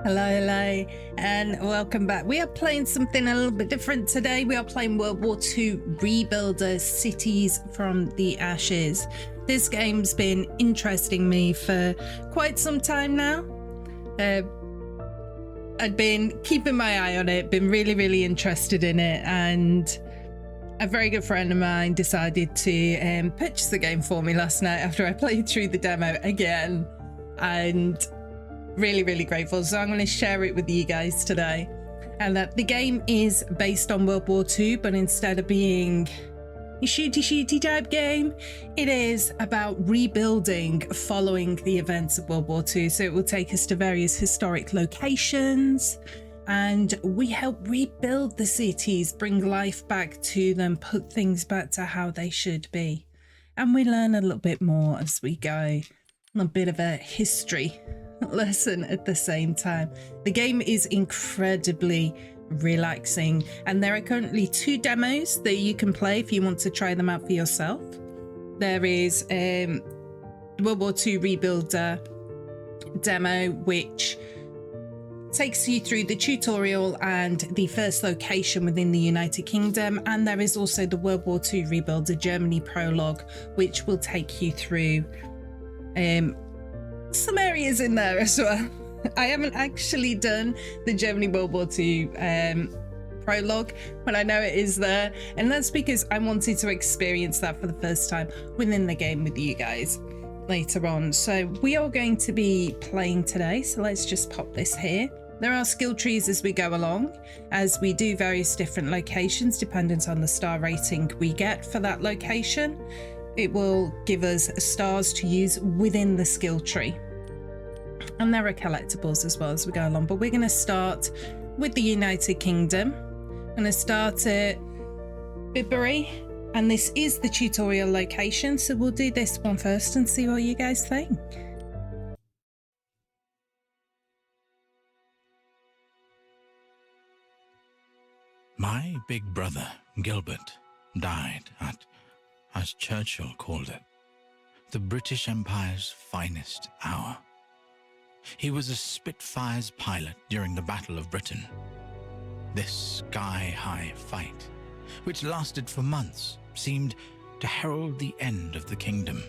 Hello, and welcome back. We are playing something a little bit different today. We are playing World War II Rebuilder, Cities from the Ashes. This game's been interesting me for quite some time now. I'd been keeping my eye on it, been really interested in it, and a very good friend of mine decided to purchase the game for me last night after I played through the demo again, and really grateful. So I'm going to share it with you guys today. And that the game is based on World War II, but instead of being a shooty type game, it is about rebuilding following the events of World War II. So it will take us to various historic locations, and we help rebuild the cities, bring life back to them, put things back to how they should be. And we learn a little bit more as we go. A bit of a history lesson at the same time. The game is incredibly relaxing, and there are currently 2 demos that you can play if you want to try them out for yourself. There is World War II Rebuilder demo, which takes you through the tutorial and the first location within the United Kingdom, and there is also the World War II Rebuilder Germany prologue, which will take you through some areas in there as well. I haven't actually done the Germany World War II prologue, but I know it is there, and that's because I wanted to experience that for the first time within the game with you guys later on. So we are going to be playing today, so let's just pop this here. There are skill trees as we go along, as we do various different locations dependent on the star rating we get for that location. It will give us stars to use within the skill tree. And there are collectibles as well as we go along. But we're going to start with the United Kingdom. I'm going to start at Bibury. And this is the tutorial location. So we'll do this one first and see what you guys think. My big brother, Gilbert, died at, as Churchill called it, the British Empire's finest hour. He was a Spitfire's pilot during the Battle of Britain. This sky-high fight, which lasted for months, seemed to herald the end of the kingdom.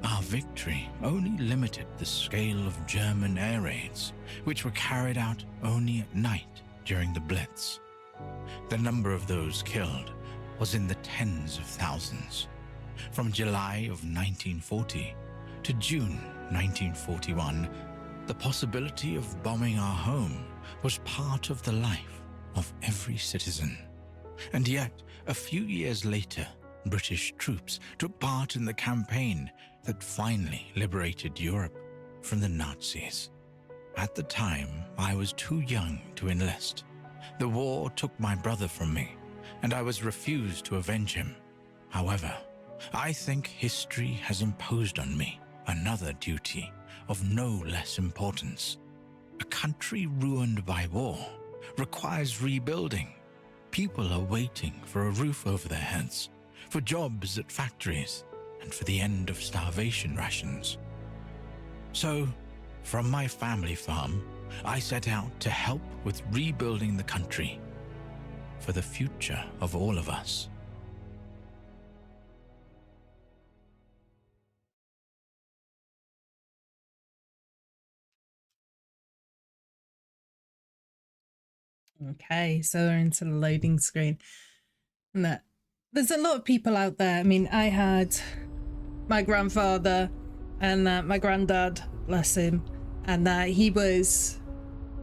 Our victory only limited the scale of German air raids, which were carried out only at night during the Blitz. The number of those killed was in the tens of thousands. From July of 1940 to June 1941, the possibility of bombing our home was part of the life of every citizen. And yet, a few years later, British troops took part in the campaign that finally liberated Europe from the Nazis. At the time, I was too young to enlist. The war took my brother from me, and I was refused to avenge him. However, I think history has imposed on me another duty of no less importance. A country ruined by war requires rebuilding. People are waiting for a roof over their heads, for jobs at factories, and for the end of starvation rations. So, from my family farm, I set out to help with rebuilding the country for the future of all of us. Okay, so we're into the loading screen. And that there's a lot of people out there. I mean, I had my grandfather and my granddad, bless him, and he was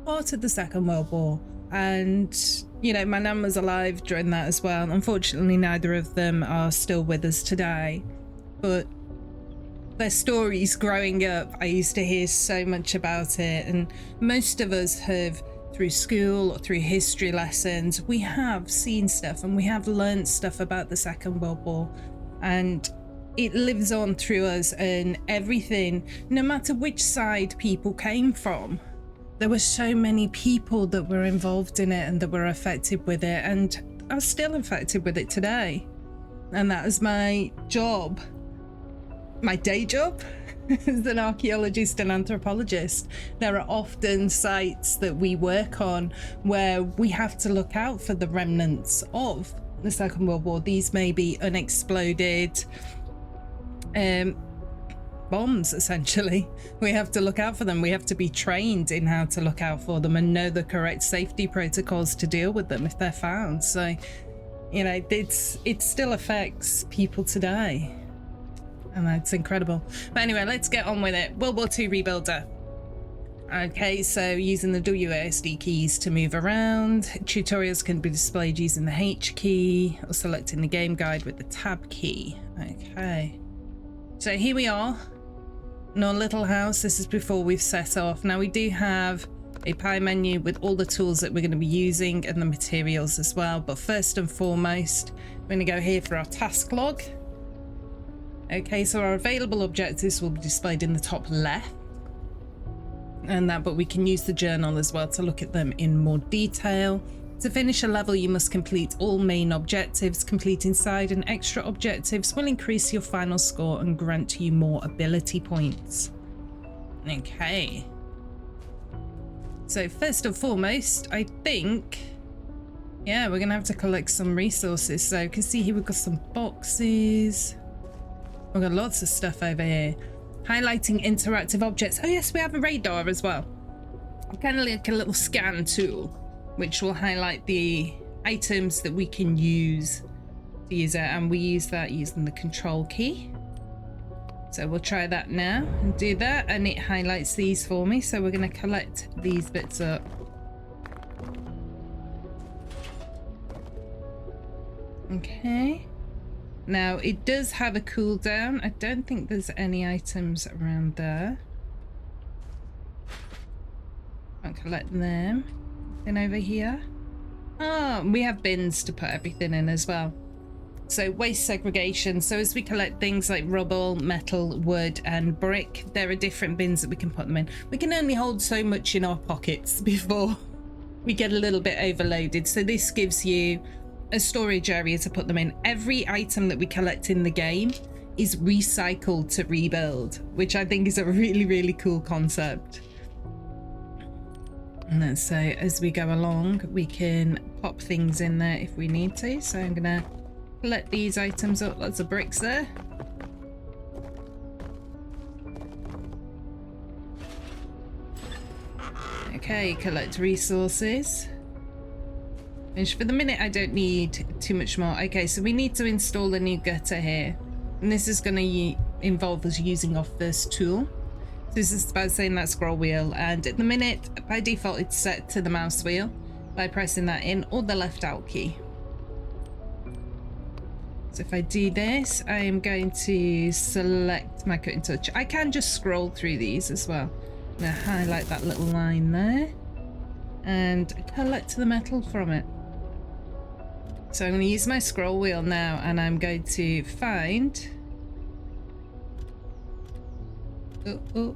part of the Second World War. And, you know, my nan was alive during that as well. Unfortunately, neither of them are still with us today. But their stories growing up, I used to hear so much about it. And most of us have, through school or through history lessons, we have seen stuff and we have learned stuff about the Second World War, and it lives on through us, and everything, no matter which side people came from, there were so many people that were involved in it and that were affected with it, and are still affected with it today. And that is my job my day job as an archaeologist and anthropologist, there are often sites that we work on where we have to look out for the remnants of the Second World War. These may be unexploded bombs, essentially. We have to look out for them. We have to be trained in how to look out for them and know the correct safety protocols to deal with them if they're found. So, you know, it still affects people today, and that's incredible. But anyway, let's get on with it. World War II Rebuilder. Okay, so using the WASD keys to move around. Tutorials can be displayed using the H key or selecting the game guide with the tab key. Okay, so here we are in our little house. This is before we've set off. Now we do have a pie menu with all the tools that we're going to be using and the materials as well. But first and foremost, we're going to go here for our task log. Okay, so our available objectives will be displayed in the top left. But we can use the journal as well to look at them in more detail. To finish a level, you must complete all main objectives. Completing side and extra objectives will increase your final score and grant you more ability points. Okay. So first and foremost, I think, yeah, we're gonna have to collect some resources. So you can see here we've got some boxes. We've got lots of stuff over here. Highlighting interactive objects. Oh yes, we have a radar as well. Kind of like a little scan tool, which will highlight the items that we can use to use it, and we use that using the control key. So we'll try that now and do that, and it highlights these for me. So we're going to collect these bits up. Okay. Now it does have a cooldown. I don't think there's any items around there. I'll collect them. Then over here. Oh, we have bins to put everything in as well. So waste segregation. So as we collect things like rubble, metal, wood and brick, there are different bins that we can put them in. We can only hold so much in our pockets before we get a little bit overloaded. So this gives you a storage area to put them in. Every item that we collect in the game is recycled to rebuild, which I think is a really, really cool concept. And so as we go along, we can pop things in there if we need to. So I'm gonna collect these items up. Lots of bricks there. Okay, collect resources. Which for the minute I don't need too much more. Okay, so we need to install a new gutter here. And this is going to involve us using our first tool. So this is about saying that scroll wheel. And at the minute, by default, it's set to the mouse wheel by pressing that in or the left alt key. So if I do this, I am going to select my cut and touch. I can just scroll through these as well. I'm going to highlight that little line there and collect the metal from it. So I'm going to use my scroll wheel now, and I'm going to find... Oh,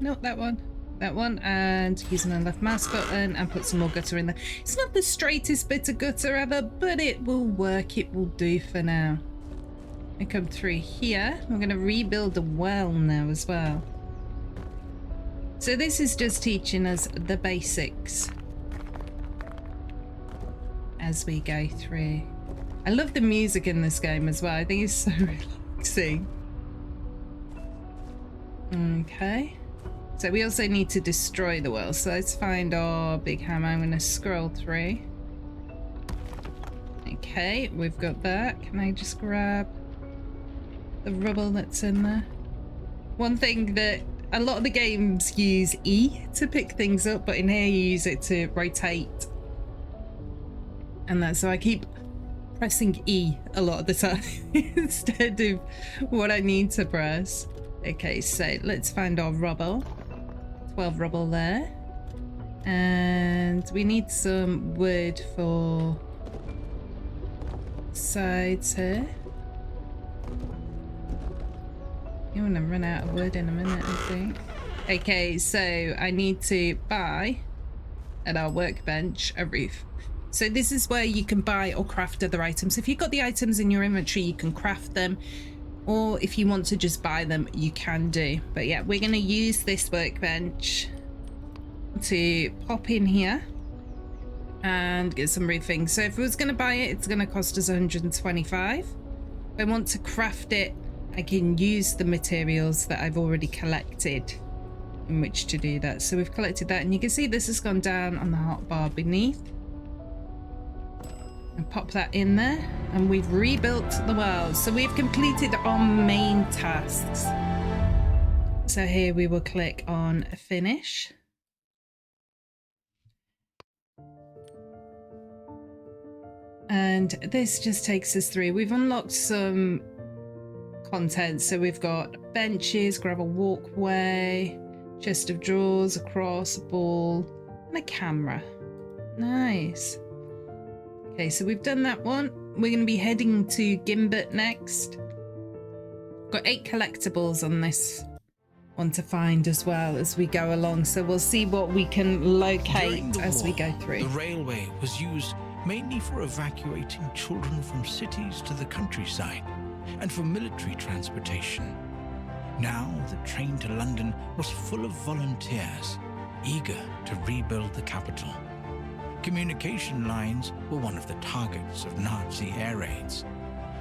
no, that one, and using the left mouse button and put some more gutter in there. It's not the straightest bit of gutter ever, but it will work. It will do for now. I come through here. We're going to rebuild the well now as well. So this is just teaching us the basics as we go through. I love the music in this game as well. I think it's so relaxing. Okay. So we also need to destroy the well. So let's find our big hammer. I'm going to scroll through. Okay, we've got that. Can I just grab the rubble that's in there? One thing that a lot of the games use E to pick things up, but in here you use it to rotate. And that's so I keep pressing E a lot of the time instead of what I need to press. Okay, so let's find our rubble. 12 rubble there. And we need some wood for sides here. You're gonna run out of wood in a minute, I think. Okay, so I need to buy at our workbench a roof. So this is where you can buy or craft other items. If you've got the items in your inventory, you can craft them. or if you want to just buy them, you can do. But yeah, we're going to use this workbench to pop in here and get some roofing. So if I was going to buy it, it's going to cost us 125. If I want to craft it, I can use the materials that I've already collected in which to do that. So we've collected that, and you can see this has gone down on the hotbar beneath. And pop that in there, and we've rebuilt the world. So we've completed our main tasks. So here we will click on finish. And this just takes us through. We've unlocked some content. So we've got benches, gravel walkway, chest of drawers, a cross, a ball, and a camera. Nice. Okay, so we've done that one. We're going to be heading to Gimbert next. Got 8 collectibles on this one to find as well as we go along. So we'll see what we can locate as we go through. The railway was used mainly for evacuating children from cities to the countryside and for military transportation. Now the train to London was full of volunteers, eager to rebuild the capital. Communication lines were one of the targets of Nazi air raids.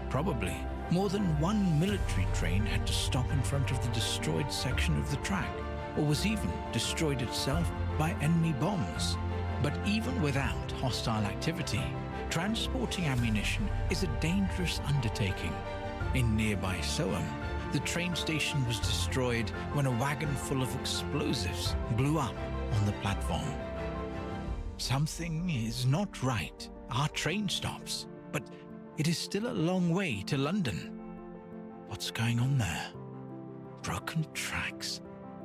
Probably more than one military train had to stop in front of the destroyed section of the track, or was even destroyed itself by enemy bombs. But even without hostile activity, transporting ammunition is a dangerous undertaking. In nearby Soham, the train station was destroyed when a wagon full of explosives blew up on the platform. Something is not right. Our train stops, but it is still a long way to London. What's going on there? Broken tracks,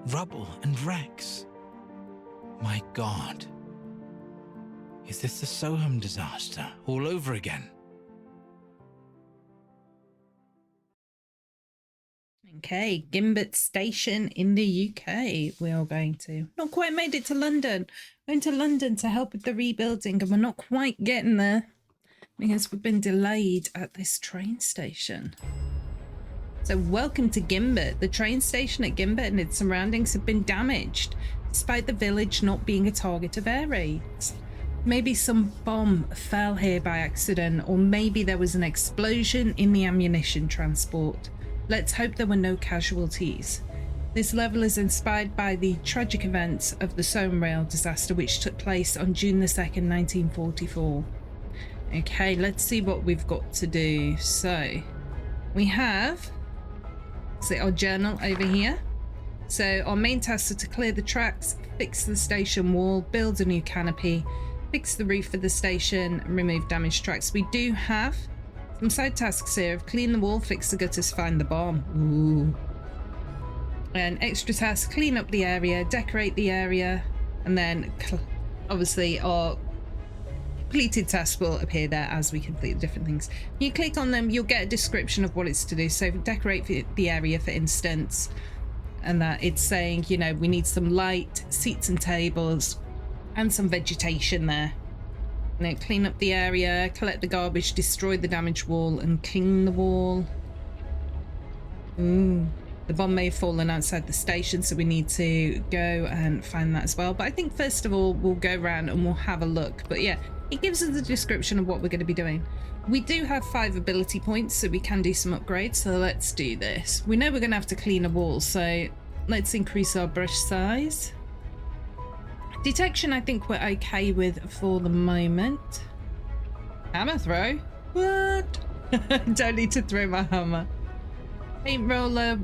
rubble and wrecks. My God. Is this the Soham disaster all over again? Okay, Gimbert Station in the UK. We are going to. Not quite made it to London. Going to London to help with the rebuilding, and we're not quite getting there because we've been delayed at this train station. So welcome to Gimbert. The train station at Gimbert and its surroundings have been damaged, despite the village not being a target of air raids. Maybe some bomb fell here by accident, or maybe there was an explosion in the ammunition transport. Let's hope there were no casualties. This level is inspired by the tragic events of the Soham rail disaster, which took place on June the 2nd, 1944. Okay, let's see what we've got to do. So we have our journal over here. So our main tasks are to clear the tracks, fix the station wall, build a new canopy, fix the roof of the station, and remove damaged tracks. We do have some side tasks here of clean the wall, fix the gutters, find the bomb. Ooh. An extra task, clean up the area, decorate the area, and then obviously our completed tasks will appear there as we complete the different things. You click on them, you'll get a description of what it's to do. So decorate the area, for instance, and that it's saying, you know, we need some light, seats and tables, and some vegetation there. Now clean up the area, collect the garbage, destroy the damaged wall, and clean the wall. Ooh, the bomb may have fallen outside the station, so we need to go and find that as well. But I think first of all, we'll go around and we'll have a look. But yeah, it gives us a description of what we're going to be doing. We do have 5 ability points, so we can do some upgrades. So let's do this. We know we're going to have to clean a wall, so let's increase our brush size. Detection, I think we're okay with for the moment. Hammer throw? What? Don't need to throw my hammer. Paint roller,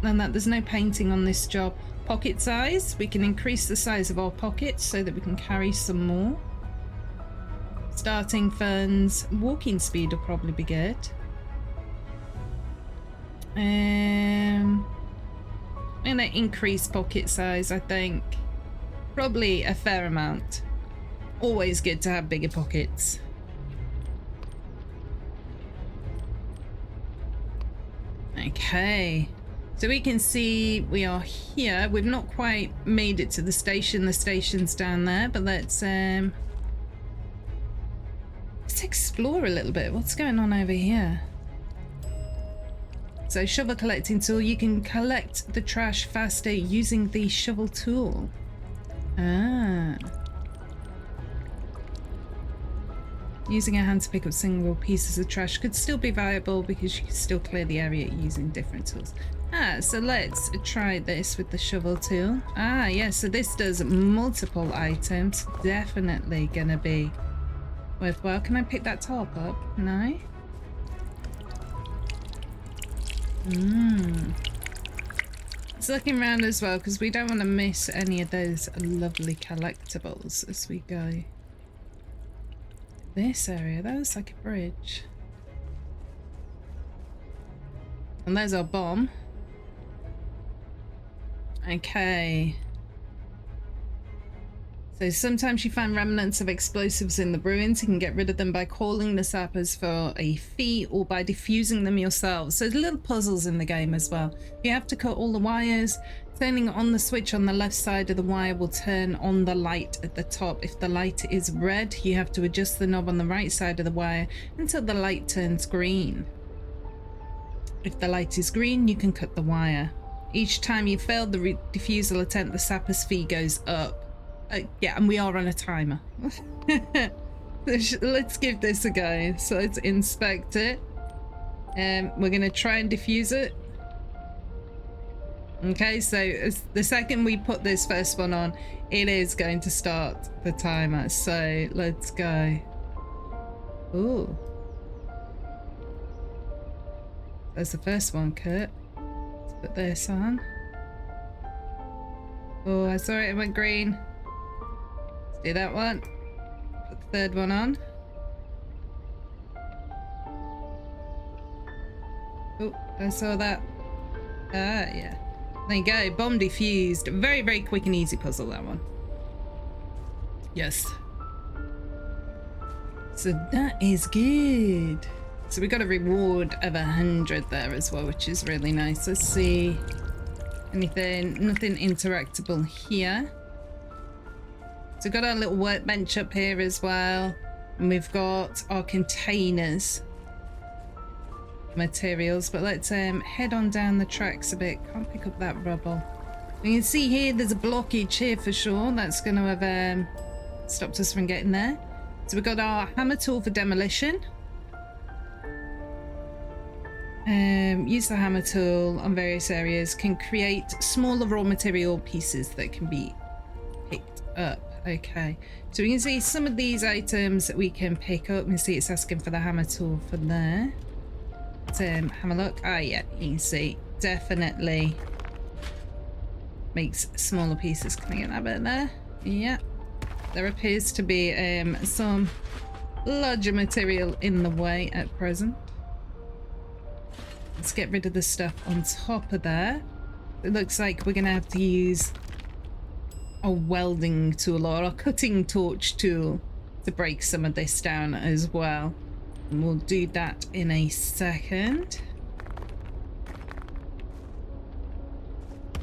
and that there's no painting on this job. Pocket size, we can increase the size of our pockets so that we can carry some more. Starting funds, walking speed will probably be good. I'm gonna increase pocket size, I think. Probably a fair amount. Always good to have bigger pockets. Okay, so we can see we are here. We've not quite made it to the station. The station's down there, but let's explore a little bit. What's going on over here? So shovel collecting tool, you can collect the trash faster using the shovel tool. Ah. Using a hand to pick up single pieces of trash could still be viable because you can still clear the area using different tools. Ah, so let's try this with the shovel tool. Ah, yeah, so this does multiple items. Definitely gonna be worthwhile. Can I pick that top up? No? It's looking around as well because we don't want to miss any of those lovely collectibles as we go. This area, that was like a bridge. And there's our bomb. Okay. So sometimes you find remnants of explosives in the ruins. You can get rid of them by calling the sappers for a fee or by diffusing them yourselves. So there's little puzzles in the game as well. You have to cut all the wires. Turning on the switch on the left side of the wire will turn on the light at the top. If the light is red, you have to adjust the knob on the right side of the wire until the light turns green. If the light is green, you can cut the wire. Each time you fail the diffusal attempt, the sapper's fee goes up. Yeah, and we are on a timer. Let's give this a go. So let's inspect it. We're going to try and diffuse it. Okay, so the second we put this first one on, it is going to start the timer. So let's go. Ooh. There's the first one cut. Let's put this on. Oh, I saw it went green. Let's do that one. Put the third one on. Oh, I saw that. Ah, yeah. There you go, bomb defused. Very, very quick and easy puzzle, that one. Yes. So that is good. So we got a reward of 100 there as well, which is really nice. Let's see. Anything, nothing interactable here. So we've got our little workbench up here as well. And we've got our containers. Materials, but let's head on down the tracks a bit. Can't pick up that rubble. You can see here there's a blockage here for sure. That's going to have stopped us from getting there. So we've got our hammer tool for demolition. Use the hammer tool on various areas. Can create smaller raw material pieces that can be picked up. Okay, so we can see some of these items that we can pick up. You see it's asking for the hammer tool for there. Have a look. Ah, yeah, you can see definitely makes smaller pieces. Can I get that bit there? Yeah, there appears to be some larger material in the way at present. Let's get rid of the stuff on top of there. It looks like we're gonna have to use a welding tool or a cutting torch tool to break some of this down as well. And we'll do that in a second.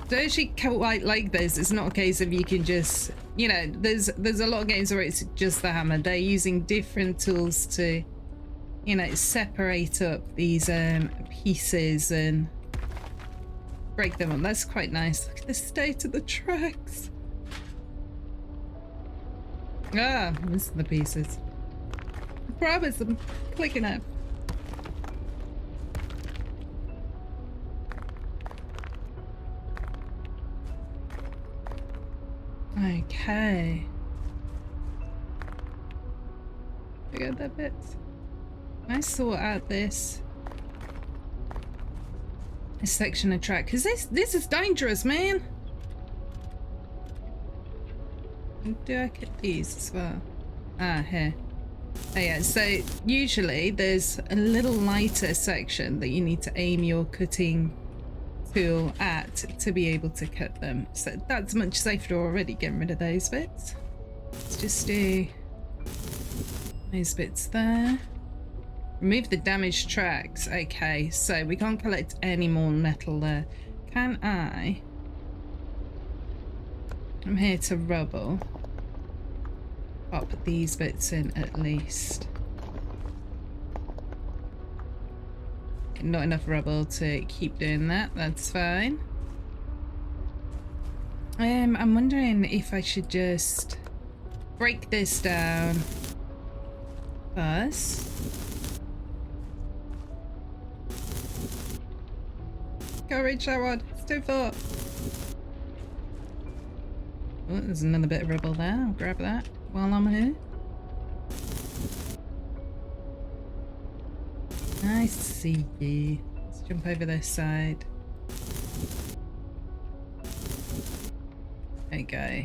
So I actually quite like this. It's not a case of you can just, you know, there's a lot of games where it's just the hammer. They're using different tools to, you know, separate up these pieces and break them up. That's quite nice. Look at the state of the tracks. Ah, this are the pieces. I promise I'm clicking up. Okay. I got that bit. I sort out this section of track because this is dangerous, man. Do I get these as well? Ah, here. Oh yeah, so usually there's a little lighter section that you need to aim your cutting tool at to be able to cut them. So that's much safer already, getting rid of those bits. Let's just do those bits there. Remove the damaged tracks. Okay, so we can't collect any more metal there. Can I? I'm here to rubble. Pop these bits in at least. not enough rubble to keep doing that. That's fine. I'm wondering if I should just break this down first. Can't reach that one. It's too far. Oh, there's another bit of rubble there. I'll grab that while I'm here. I see you. Let's jump over this side. There you go.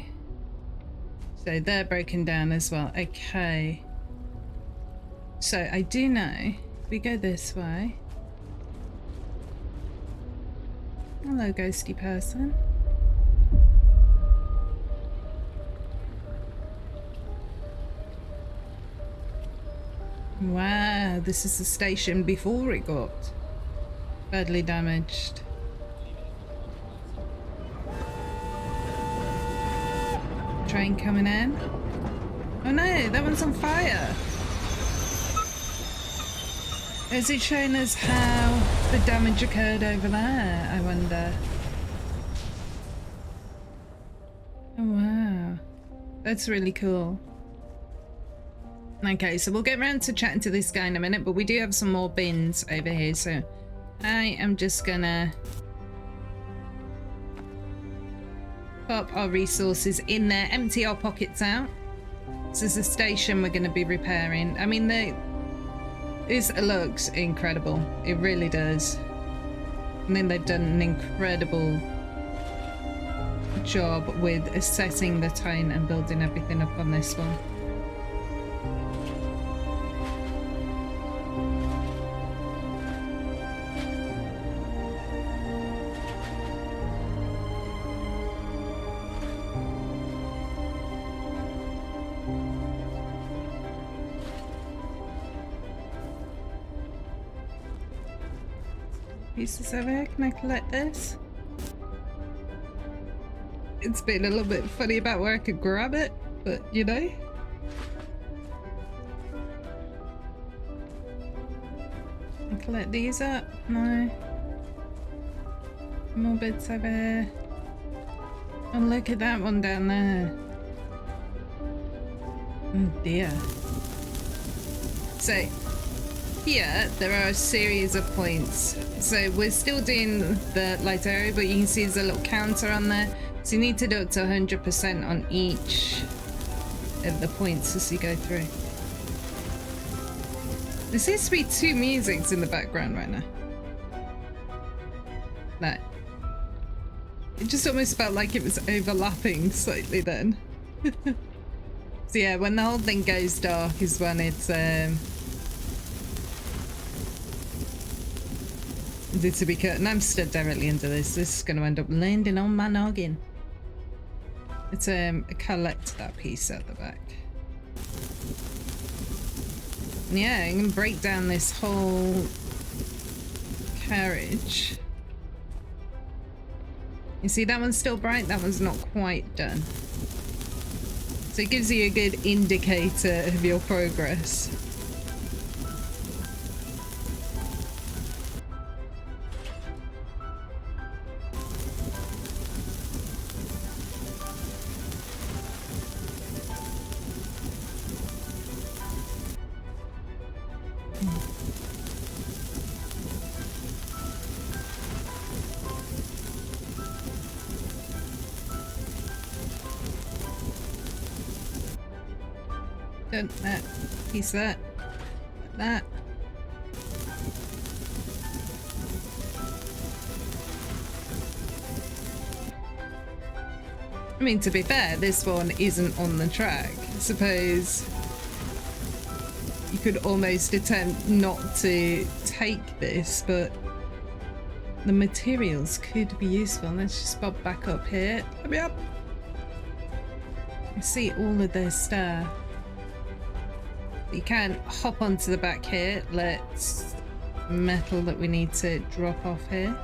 So they're broken down as well. Okay. So I do know if we go this way. Hello, ghosty person. Wow, this is the station before it got badly damaged. Train coming in. Oh no, that one's on fire. Is it showing us how the damage occurred over there, I wonder? Oh wow, that's really cool. Okay, so we'll get around to chatting to this guy in a minute, but we do have some more bins over here, so I am just gonna pop our resources in there, empty our pockets out. This is a station we're going to be repairing. I mean, this looks incredible. It really does. I mean, they've done an incredible job with assessing the tone and building everything up on this one. Pieces over here. Can I collect this? It's been a little bit funny about where I could grab it, but you know. Can I collect these up? No. More bits over here. Oh, look at that one down there. Oh dear. So here there are a series of points. So we're still doing the light area, but you can see there's a little counter on there. So you need to do it to 100% on each of the points as you go through. There seems to be two musics in the background right now. No. It just almost felt like it was overlapping slightly then. So yeah, when the whole thing goes dark is when it's did to be cut, and I'm stood directly into this. This is going to end up landing on my noggin. Let's collect that piece at the back. And yeah, I'm going to break down this whole carriage. You see, that one's still bright, that one's not quite done. So it gives you a good indicator of your progress. Done that piece, that. I mean, to be fair, this one isn't on the track. I suppose you could almost attempt not to take this, but the materials could be useful. Let's just bob back up here. Let me up. I see all of their stuff. You can hop onto the back here. Let's metal that we need to drop off here.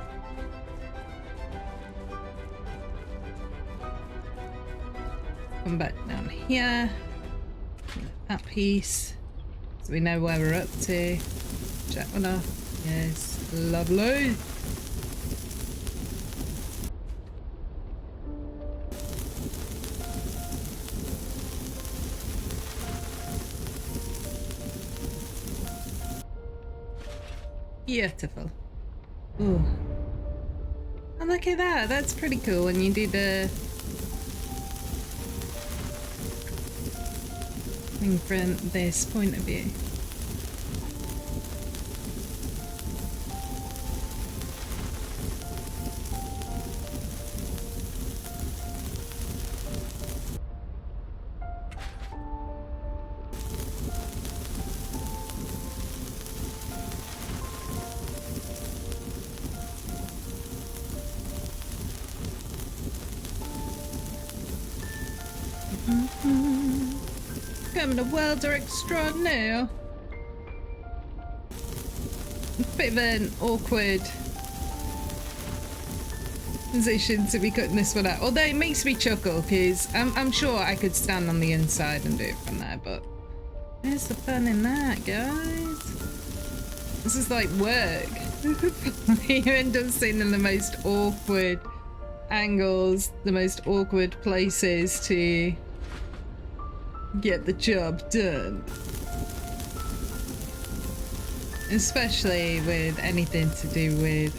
Come back down here. That piece. So we know where we're up to. Check one off. Yes, lovely. Beautiful. Ooh. And look at that. That's pretty cool when you do the thing from this point of view. I'm a welder extraordinaire. It's a bit of an awkward position to be cutting this one out. Although it makes me chuckle because I'm sure I could stand on the inside and do it from there, but where's the fun in that, guys? This is like work. You end up sitting in the most awkward angles, the most awkward places to get the job done. Especially with anything to do with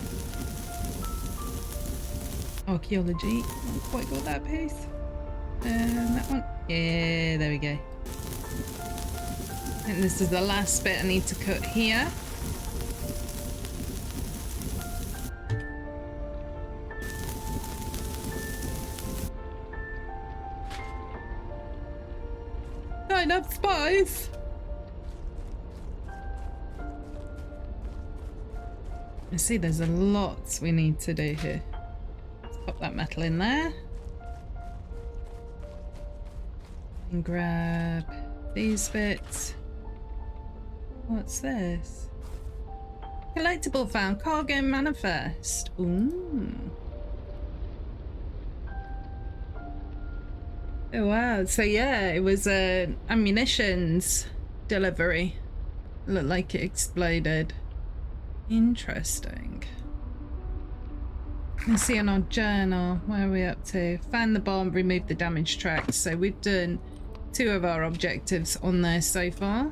archaeology. Not quite got that piece. That one. Yeah, there we go. And this is the last bit I need to cut here. Not enough spice. I see there's a lot we need to do here. Let's pop that metal in there. And grab these bits. What's this? Collectible found. Cargo manifest. Ooh. Oh wow. So yeah, it was an ammunitions delivery. Looked like it exploded. Interesting. Let's see on our journal. Where are we up to? Found the bomb, removed the damaged tracks. So we've done 2 of our objectives on there so far.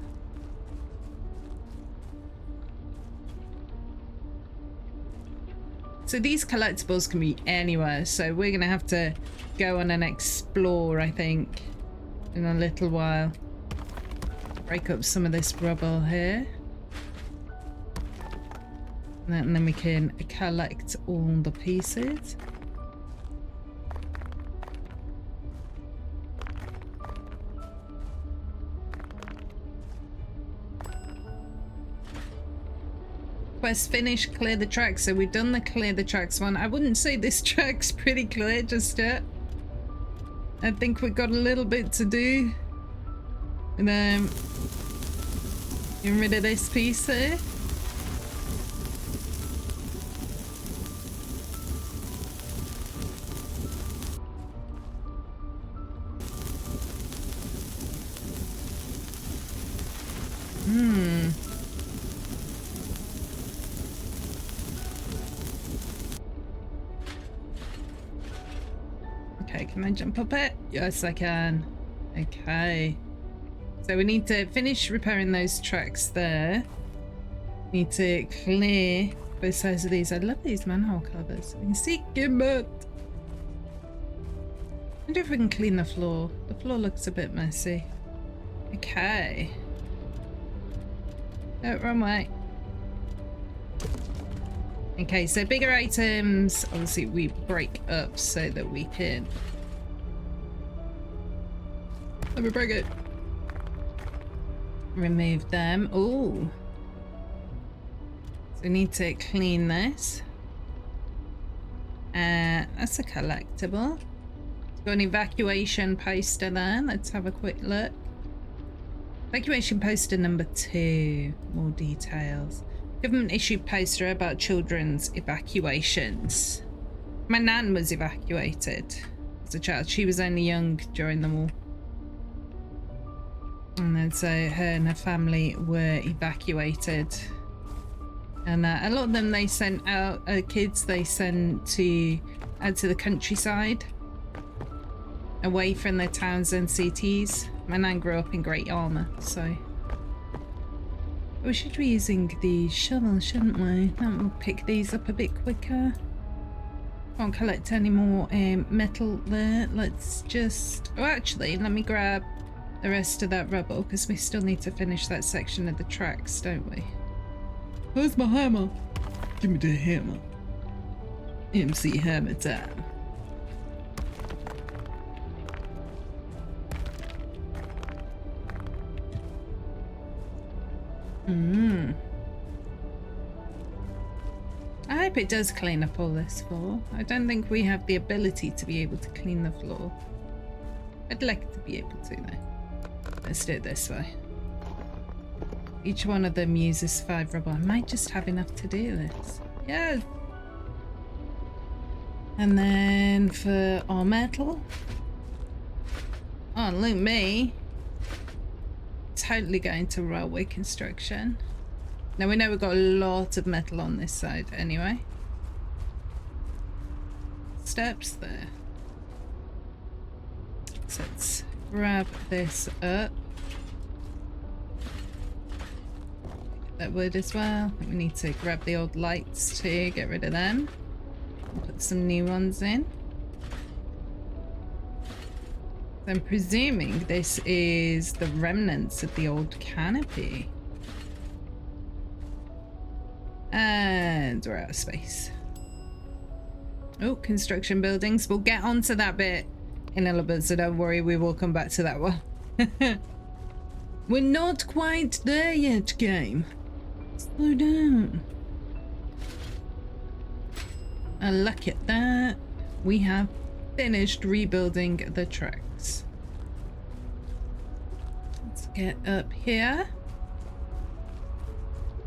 So these collectibles can be anywhere. So we're going to have to go on and explore, I think, in a little while. Break up some of this rubble here. And then we can collect all the pieces. Quest finished, clear the tracks. So we've done the clear the tracks one. I wouldn't say this track's pretty clear just yet. I think we've got a little bit to do. And then getting rid of this piece here. Okay, can I jump up it? Yes, I can. Okay. So we need to finish repairing those tracks there. Need to clear both sides of these. I love these manhole covers. You can see Gimbert. I wonder if we can clean the floor. The floor looks a bit messy. Okay. No, wrong way. Okay, so bigger items, obviously we break up so that we can... Let me break it. Remove them. Ooh. So we need to clean this. That's a collectible. Got an evacuation poster there. Let's have a quick look. Evacuation poster number 2. More details. Government issued poster about children's evacuations. My nan was evacuated as a child. She was only young during the war. And then so her and her family were evacuated And a lot of them they sent out, kids they sent out to the countryside, away from their towns and cities. My nan grew up in Great Yarmouth, so we should be using the shovel, shouldn't we? That will pick these up a bit quicker. Can't collect any more metal there. Let's just... Oh, actually, let me grab the rest of that rubble, because we still need to finish that section of the tracks, don't we? Where's my hammer? Give me the hammer. MC Hammer time. I hope it does clean up all this floor. I don't think we have the ability to be able to clean the floor. I'd like to be able to though. Let's do it this way. Each one of them uses 5 rubble. I might just have enough to do this. Yeah. And then for our metal. Oh, look me. Totally going to railway construction. Now we know we've got a lot of metal on this side anyway. Steps there. So let's grab this up. That wood as well. We need to grab the old lights too, get rid of them. And put some new ones in. I'm presuming this is the remnants of the old canopy. And we're out of space. Oh, construction buildings. We'll get onto that bit in a little bit, so don't worry, we will come back to that one. We're not quite there yet, game. Slow down. And look at that. We have finished rebuilding the tracks. Let's get up here.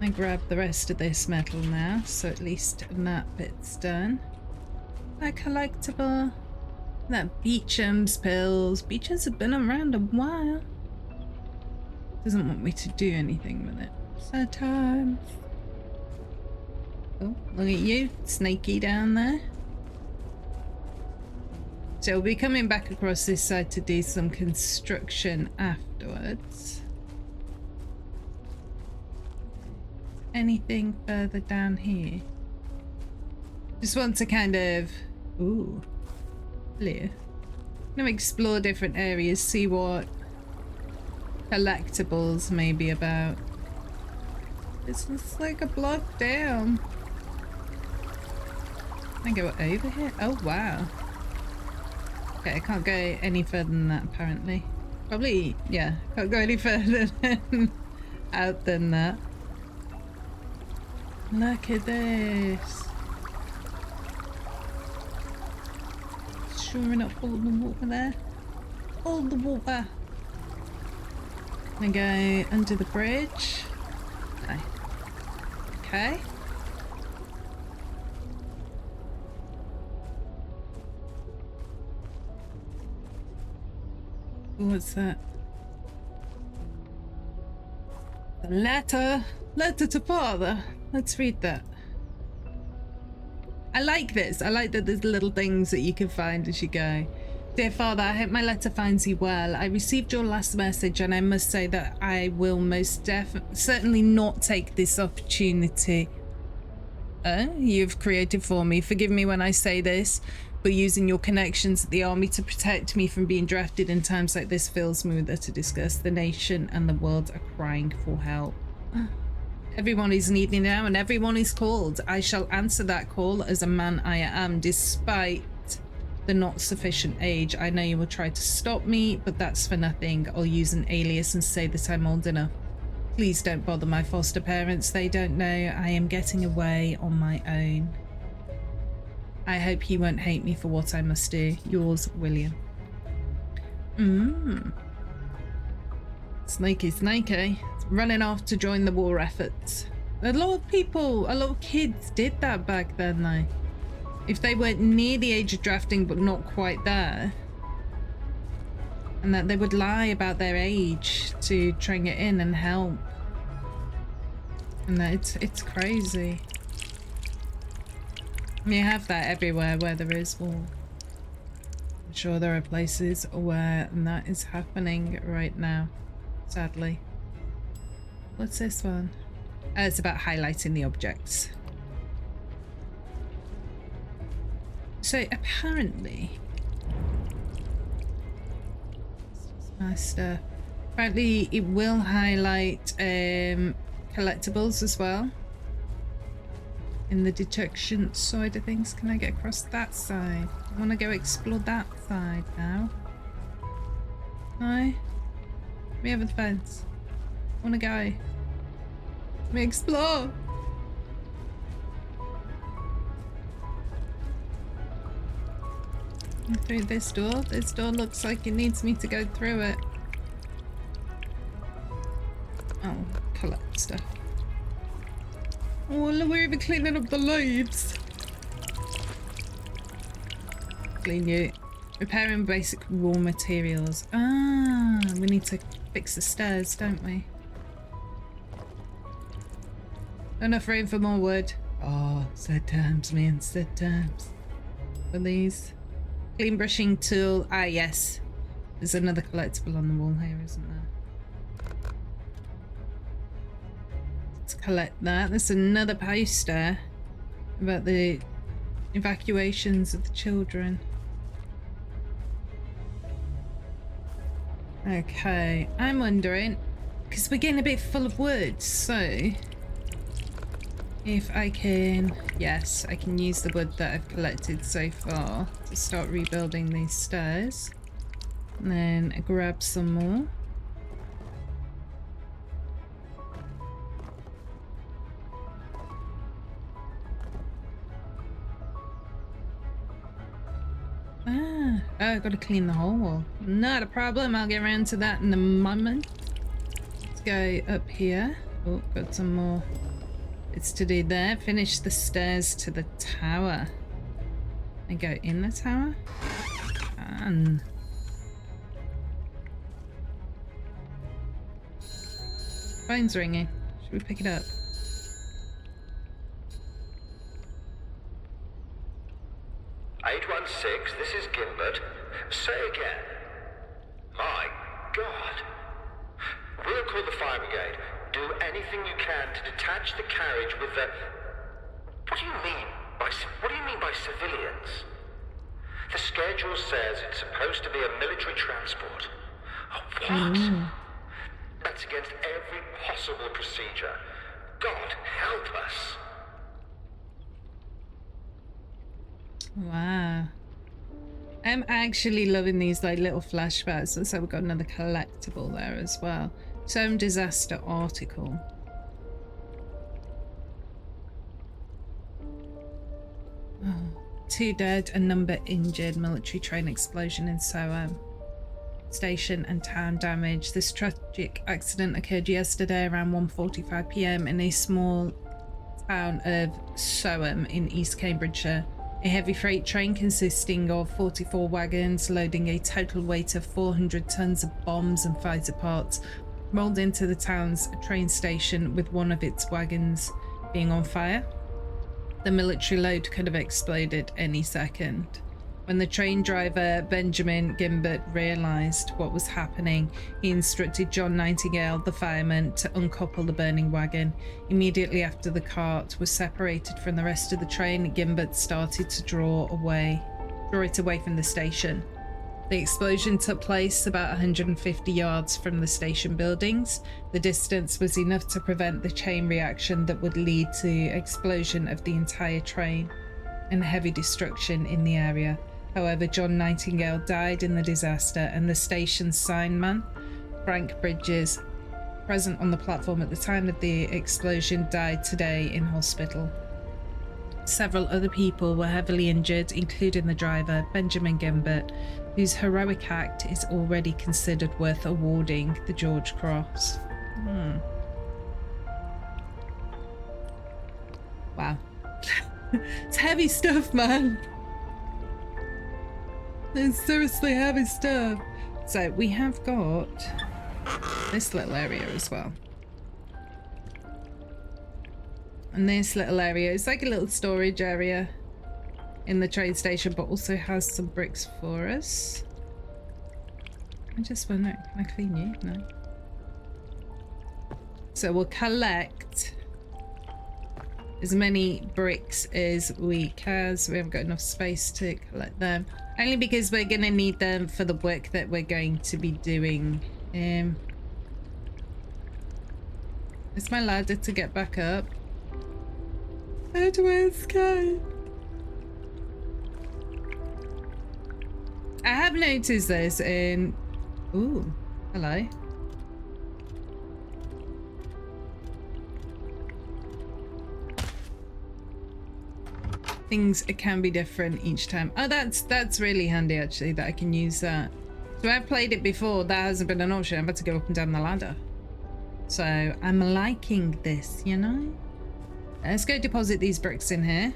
I grab the rest of this metal now, so at least that bit's done. That collectible. That Beecham's pills. Beecham's have been around a while. Doesn't want me to do anything with it. Sometimes. Oh, look at you, snaky down there. So we'll be coming back across this side to do some construction afterwards. Anything further down here? Just want to kind of... Ooh. Hello. I'm going to explore different areas, see what collectibles may be about. This looks like a block down. Can I go over here? Oh, wow. Okay, I can't go any further than that, apparently. Probably, yeah, can't go any further out than that. Look at this. Shoring up all the water there. All the water. And go under the bridge. No. Okay. What's that? The letter. Letter to father. Let's read that. I like this. I like that there's little things that you can find as you go. Dear father, I hope my letter finds you well. I received your last message and I must say that I will most certainly not take this opportunity you've created for me. Forgive me when I say this, but using your connections at the army to protect me from being drafted in times like this fills me with utter disgust. The nation and the world are crying for help. Everyone is needing now and everyone is called. I shall answer that call as a man I am, despite the not sufficient age. I know you will try to stop me, but that's for nothing. I'll use an alias and say that I'm old enough. Please don't bother my foster parents. They don't know I am getting away on my own. I hope he won't hate me for what I must do. Yours, William. Snakey. Running off to join the war efforts. A lot of people, a lot of kids did that back then though. If they weren't near the age of drafting but not quite there. And that they would lie about their age to try and get in and help. And it's crazy. You have that everywhere where there is wall. I'm sure there are places where that is happening right now, sadly. What's this one? It's about highlighting the objects. So apparently, my stuff. Apparently, it will highlight collectibles as well. In the detection side of things. Can I get across that side? I want to go explore that side now. No? We have a fence. I want to go. Let me explore. Through this door. This door looks like it needs me to go through it. Oh, collect stuff. Oh, look, we're even cleaning up the leaves. Clean you. Repairing basic raw materials. Ah, we need to fix the stairs, don't we? Enough room for more wood. Oh, sad times, man, sad times. For these. Clean brushing tool. Ah, yes. There's another collectible on the wall here, isn't there? Let's collect that. There's another poster about the evacuations of the children. Okay, I'm wondering, because we're getting a bit full of wood, so if I can, yes, I can use the wood that I've collected so far to start rebuilding these stairs. And then grab some more. Oh, I've got to clean the whole wall. Not a problem, I'll get around to that in a moment. Let's go up here. Oh, got some more. It's to do there. Finish the stairs to the tower. And go in the tower. Fun. Phone's ringing. Should we pick it up? This is Gimbert. Say again. My God. We'll call the fire brigade. Do anything you can to detach the carriage with the... What do you mean by civilians? The schedule says it's supposed to be a military transport. What? That's against every possible procedure. God help us. Wow. I'm actually loving these like little flashbacks. Looks like we've got another collectible there as well. Some disaster article. Oh, 2 dead, a number injured. Military train explosion in Soham. Station and town damage. This tragic accident occurred yesterday around 1:45 p.m. in a small town of Soham in East Cambridgeshire. A heavy freight train consisting of 44 wagons loading a total weight of 400 tons of bombs and fighter parts rolled into the town's train station, with one of its wagons being on fire. The military load could have exploded any second. When the train driver, Benjamin Gimbert, realised what was happening, he instructed John Nightingale, the fireman, to uncouple the burning wagon. Immediately after the cart was separated from the rest of the train, Gimbert started to draw it away from the station. The explosion took place about 150 yards from the station buildings. The distance was enough to prevent the chain reaction that would lead to explosion of the entire train and heavy destruction in the area. However, John Nightingale died in the disaster, and the station's signman, Frank Bridges, present on the platform at the time of the explosion, died today in hospital. Several other people were heavily injured, including the driver, Benjamin Gimbert, whose heroic act is already considered worth awarding the George Cross. Wow. It's heavy stuff, man. It's seriously heavy stuff. So we have got this little area as well. And this little area, it's like a little storage area in the trade station, but also has some bricks for us. I just wonder, can I clean you? No. So we'll collect as many bricks as we can, so we haven't got enough space to collect them. Only because we're going to need them for the work that we're going to be doing. It's my ladder to get back up. How do I escape? I have noticed this in... Ooh, hello. Things can be different each time. Oh, that's really handy actually, that I can use that. So I've played it before, that hasn't been an option. I've had to go up and down the ladder. So I'm liking this, you know? Let's go deposit these bricks in here.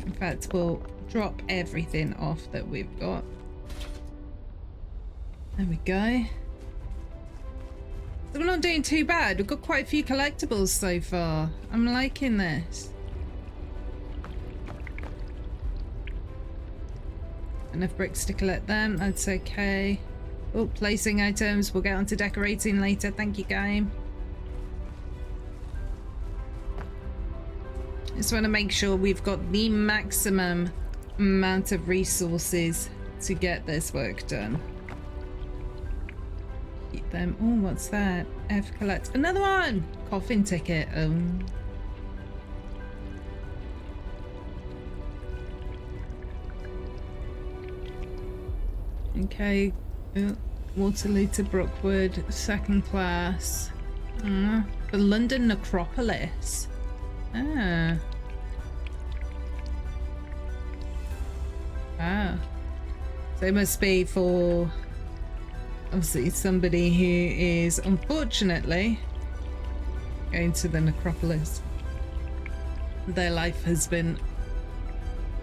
In fact, we'll drop everything off that we've got. There we go. So we're not doing too bad. We've got quite a few collectibles so far. I'm liking this. Enough bricks to collect them. That's okay. Oh, placing items. We'll get onto decorating later. Thank you, game. Just want to make sure we've got the maximum amount of resources to get this work done. Keep them. Oh, what's that? F collect. Another one! Coffin ticket. Okay. Waterloo to Brookwood. Second class. The London Necropolis. Ah. Ah. So it must be for obviously somebody who is unfortunately going to the necropolis. Their life has been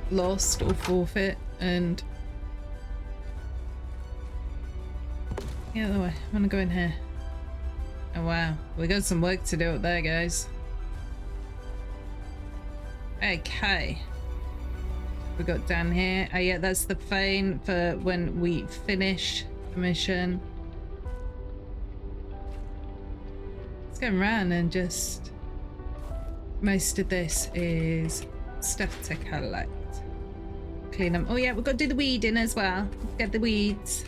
lost or forfeit, and get out of the way. I want to go in here. Oh wow, we got some work to do up there, guys. Okay, we got down here. Oh yeah, that's the fane for when we finish the mission. Let's go around and just... Most of this is stuff to collect. Clean them. Oh yeah, we've got to do the weeding as well. Get the weeds.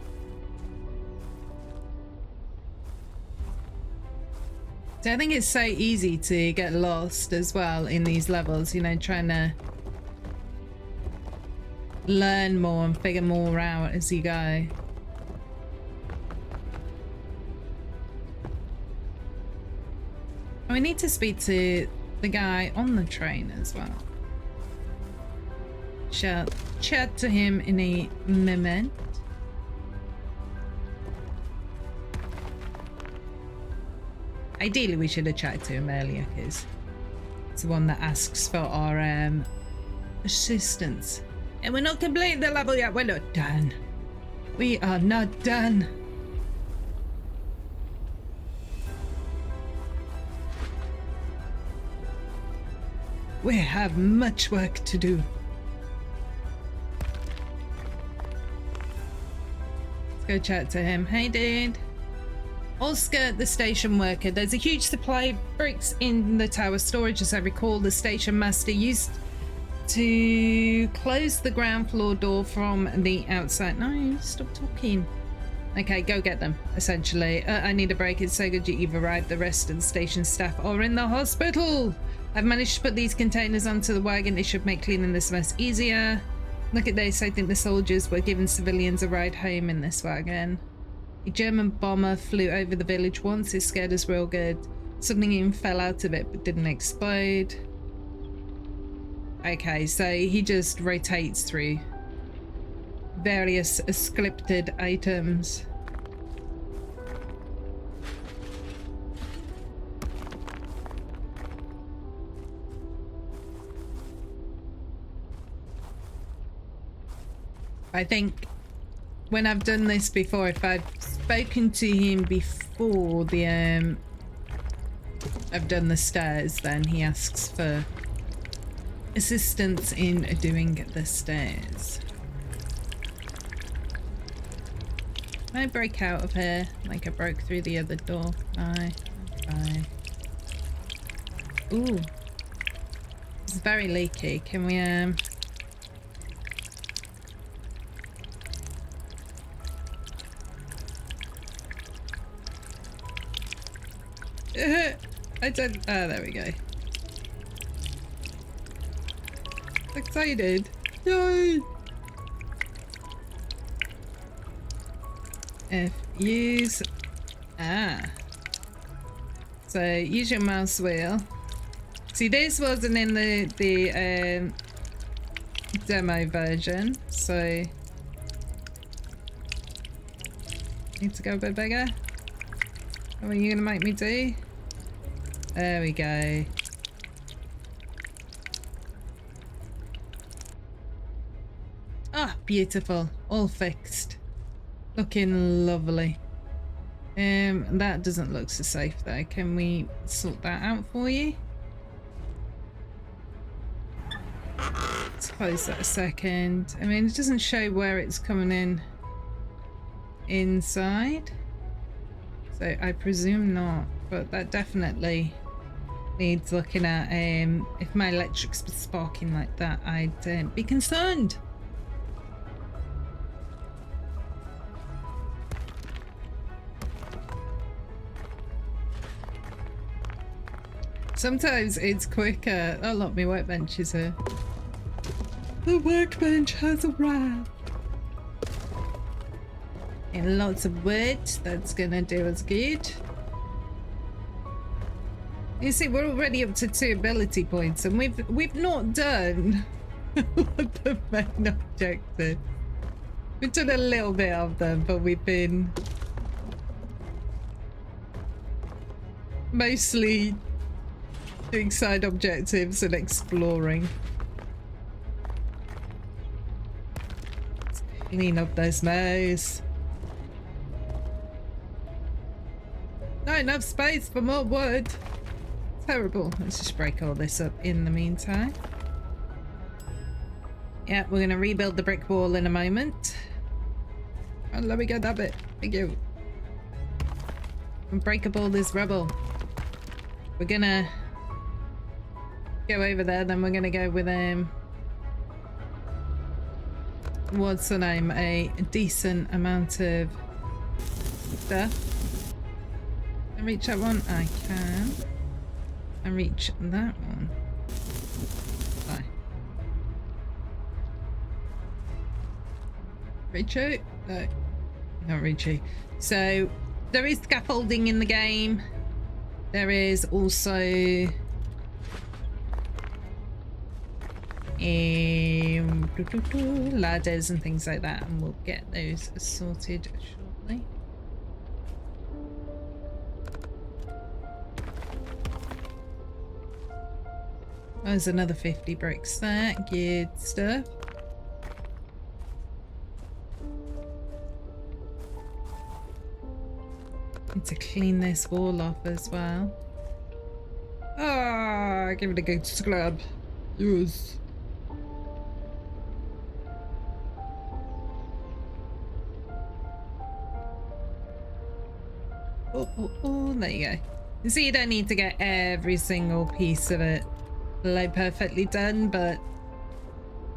So I think it's so easy to get lost as well in these levels, you know, trying to learn more and figure more out as you go. And we need to speak to the guy on the train as well. Shall chat to him in a moment. Ideally, we should have chatted to him earlier, because it's the one that asks for our assistance. And we're not completing the level yet. We're not done. We are not done. We have much work to do. Let's go chat to him. Hey, dude. Oscar, the station worker. There's a huge supply of bricks in the tower storage. As I recall, the station master used to close the ground floor door from the outside. No, stop talking. Okay, go get them, essentially. I need a break. It's so good you've arrived. The rest of the station staff are in the hospital. I've managed to put these containers onto the wagon. It should make cleaning this mess easier. Look at this. I think the soldiers were giving civilians a ride home in this wagon. A German bomber flew over the village once. It scared us real good. Something even fell out of it but didn't explode. Okay, so he just rotates through various scripted items. I think when I've done this before, if I've spoken to him before the I've done the stairs, then he asks for assistance in doing the stairs. Can I break out of here like I broke through the other door? Aye. Ooh. It's very leaky. Can we I don't. Oh, there we go. Excited. Yay! Use. So use your mouse wheel. See, this wasn't in the demo version, so need to go a bit bigger. What are you gonna make me do? There we go. Ah, beautiful. All fixed. Looking lovely. That doesn't look so safe though. Can we sort that out for you? Let's close that a second. I mean, it doesn't show where it's coming in inside. So I presume not, but that definitely needs looking at. If my electric's sparking like that, I'd be concerned. Sometimes it's quicker. Oh look, my workbench is here. The workbench has arrived. And lots of wood. That's gonna do us good. You see, we're already up to 2 ability points, and we've not done the main objective. We've done a little bit of them, but we've been mostly doing side objectives and exploring. Let's clean up those mows. Not enough space for more wood. Terrible. Let's just break all this up in the meantime. Yeah, we're gonna rebuild the brick wall in a moment. Oh, let me get that bit. Thank you. And break up all this rubble. We're gonna go over there, then we're gonna go with what's the name? A decent amount of stuff. Can I reach that one? I can. And reach that one. Bye. Reach it? No, not reach it. So there is scaffolding in the game. There is also ladders and things like that, and we'll get those sorted shortly. There's another 50 bricks there. Good stuff. Need to clean this wall off as well. Ah, give it a good scrub. Yes. Oh, there you go. You see, you don't need to get every single piece of it like perfectly done, but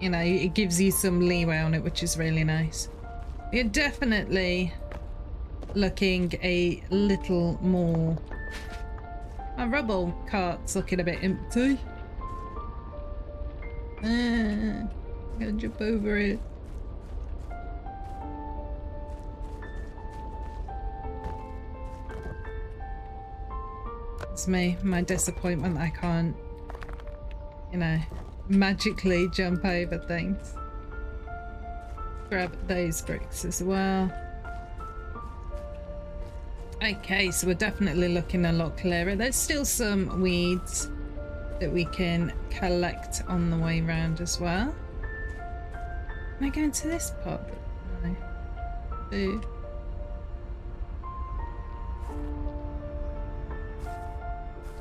you know, it gives you some leeway on it, which is really nice. You're definitely looking a little more. My rubble cart's looking a bit empty. Gotta jump over it. It's my disappointment I can't, you know, magically jump over things. Grab those bricks as well. Okay, so we're definitely looking a lot clearer. There's still some weeds that we can collect on the way round as well. Can I go into this part? No. Ooh.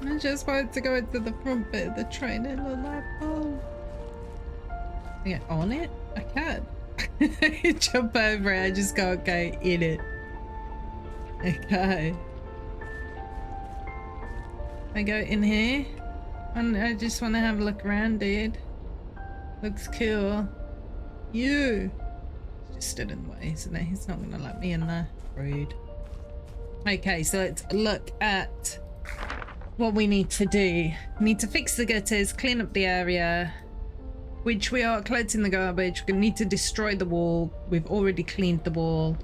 I just wanted to go into the front bit of the train and look like, oh. Can I get on it? I can. Jump over it, I just can't go in it. Okay. I go in here. And I just want to have a look around, dude. Looks cool. You! Just stood in the way, isn't he? He's not going to let me in there. Rude. Okay, so let's look at what we need to do. We need to fix the gutters, clean up the area, which we are collecting the garbage. We're going to need to destroy the wall. We've already cleaned the wall.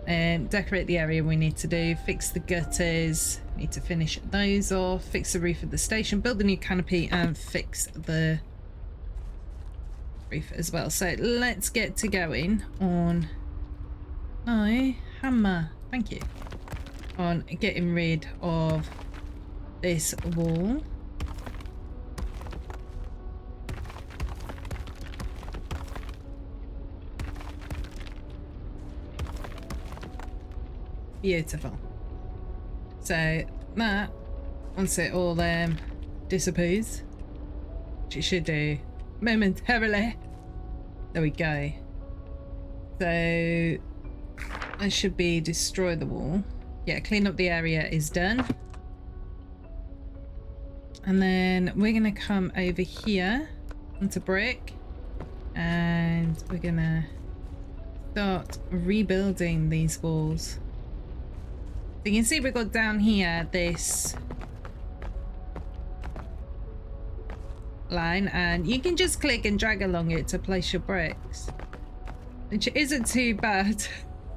And decorate the area we need to do. Fix the gutters. Need to finish those off. Fix the roof of the station. Build the new canopy and fix the roof as well. So let's get to going on... No, hammer. Thank you. On getting rid of this wall. Beautiful. So that, once it all disappears, which it should do momentarily. There we go. So that should be destroy the wall. Yeah, clean up the area is done. And then we're gonna come over here onto brick and we're gonna start rebuilding these walls. So you can see we've got down here this line and you can just click and drag along it to place your bricks, which isn't too bad.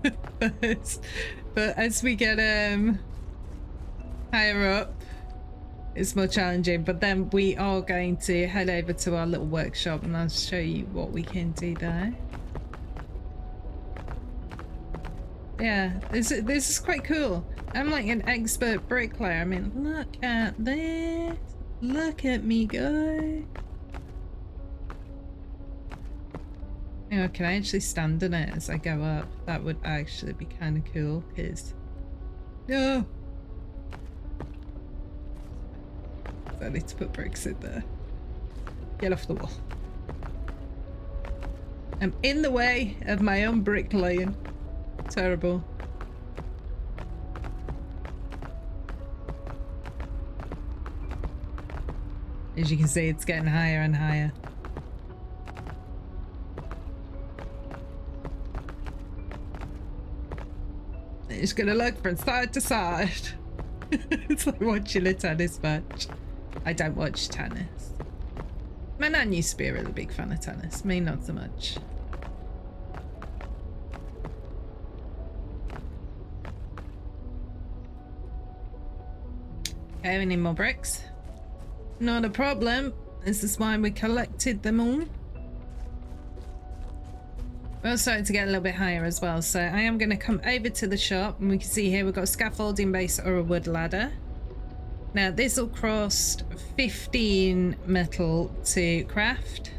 but as we get higher up, it's more challenging. But then we are going to head over to our little workshop and I'll show you what we can do there. Yeah, this is quite cool. I'm like an expert bricklayer. I mean, look at this. Look at me go. You know, can I actually stand in it as I go up? That would actually be kind of cool, because... No! I need to put bricks in there. Get off the wall. I'm in the way of my own bricklaying. Terrible. As you can see, it's getting higher and higher. It's gonna look from side to side. It's like watching a tennis match. I don't watch tennis. My nan used to be a really big fan of tennis. Me, not so much. Okay, we need more bricks. Not a problem. This is why we collected them all. We're starting to get a little bit higher as well, so I am going to come over to the shop and we can see here we've got a scaffolding base or a wood ladder. Now this will cost 15 metal to craft,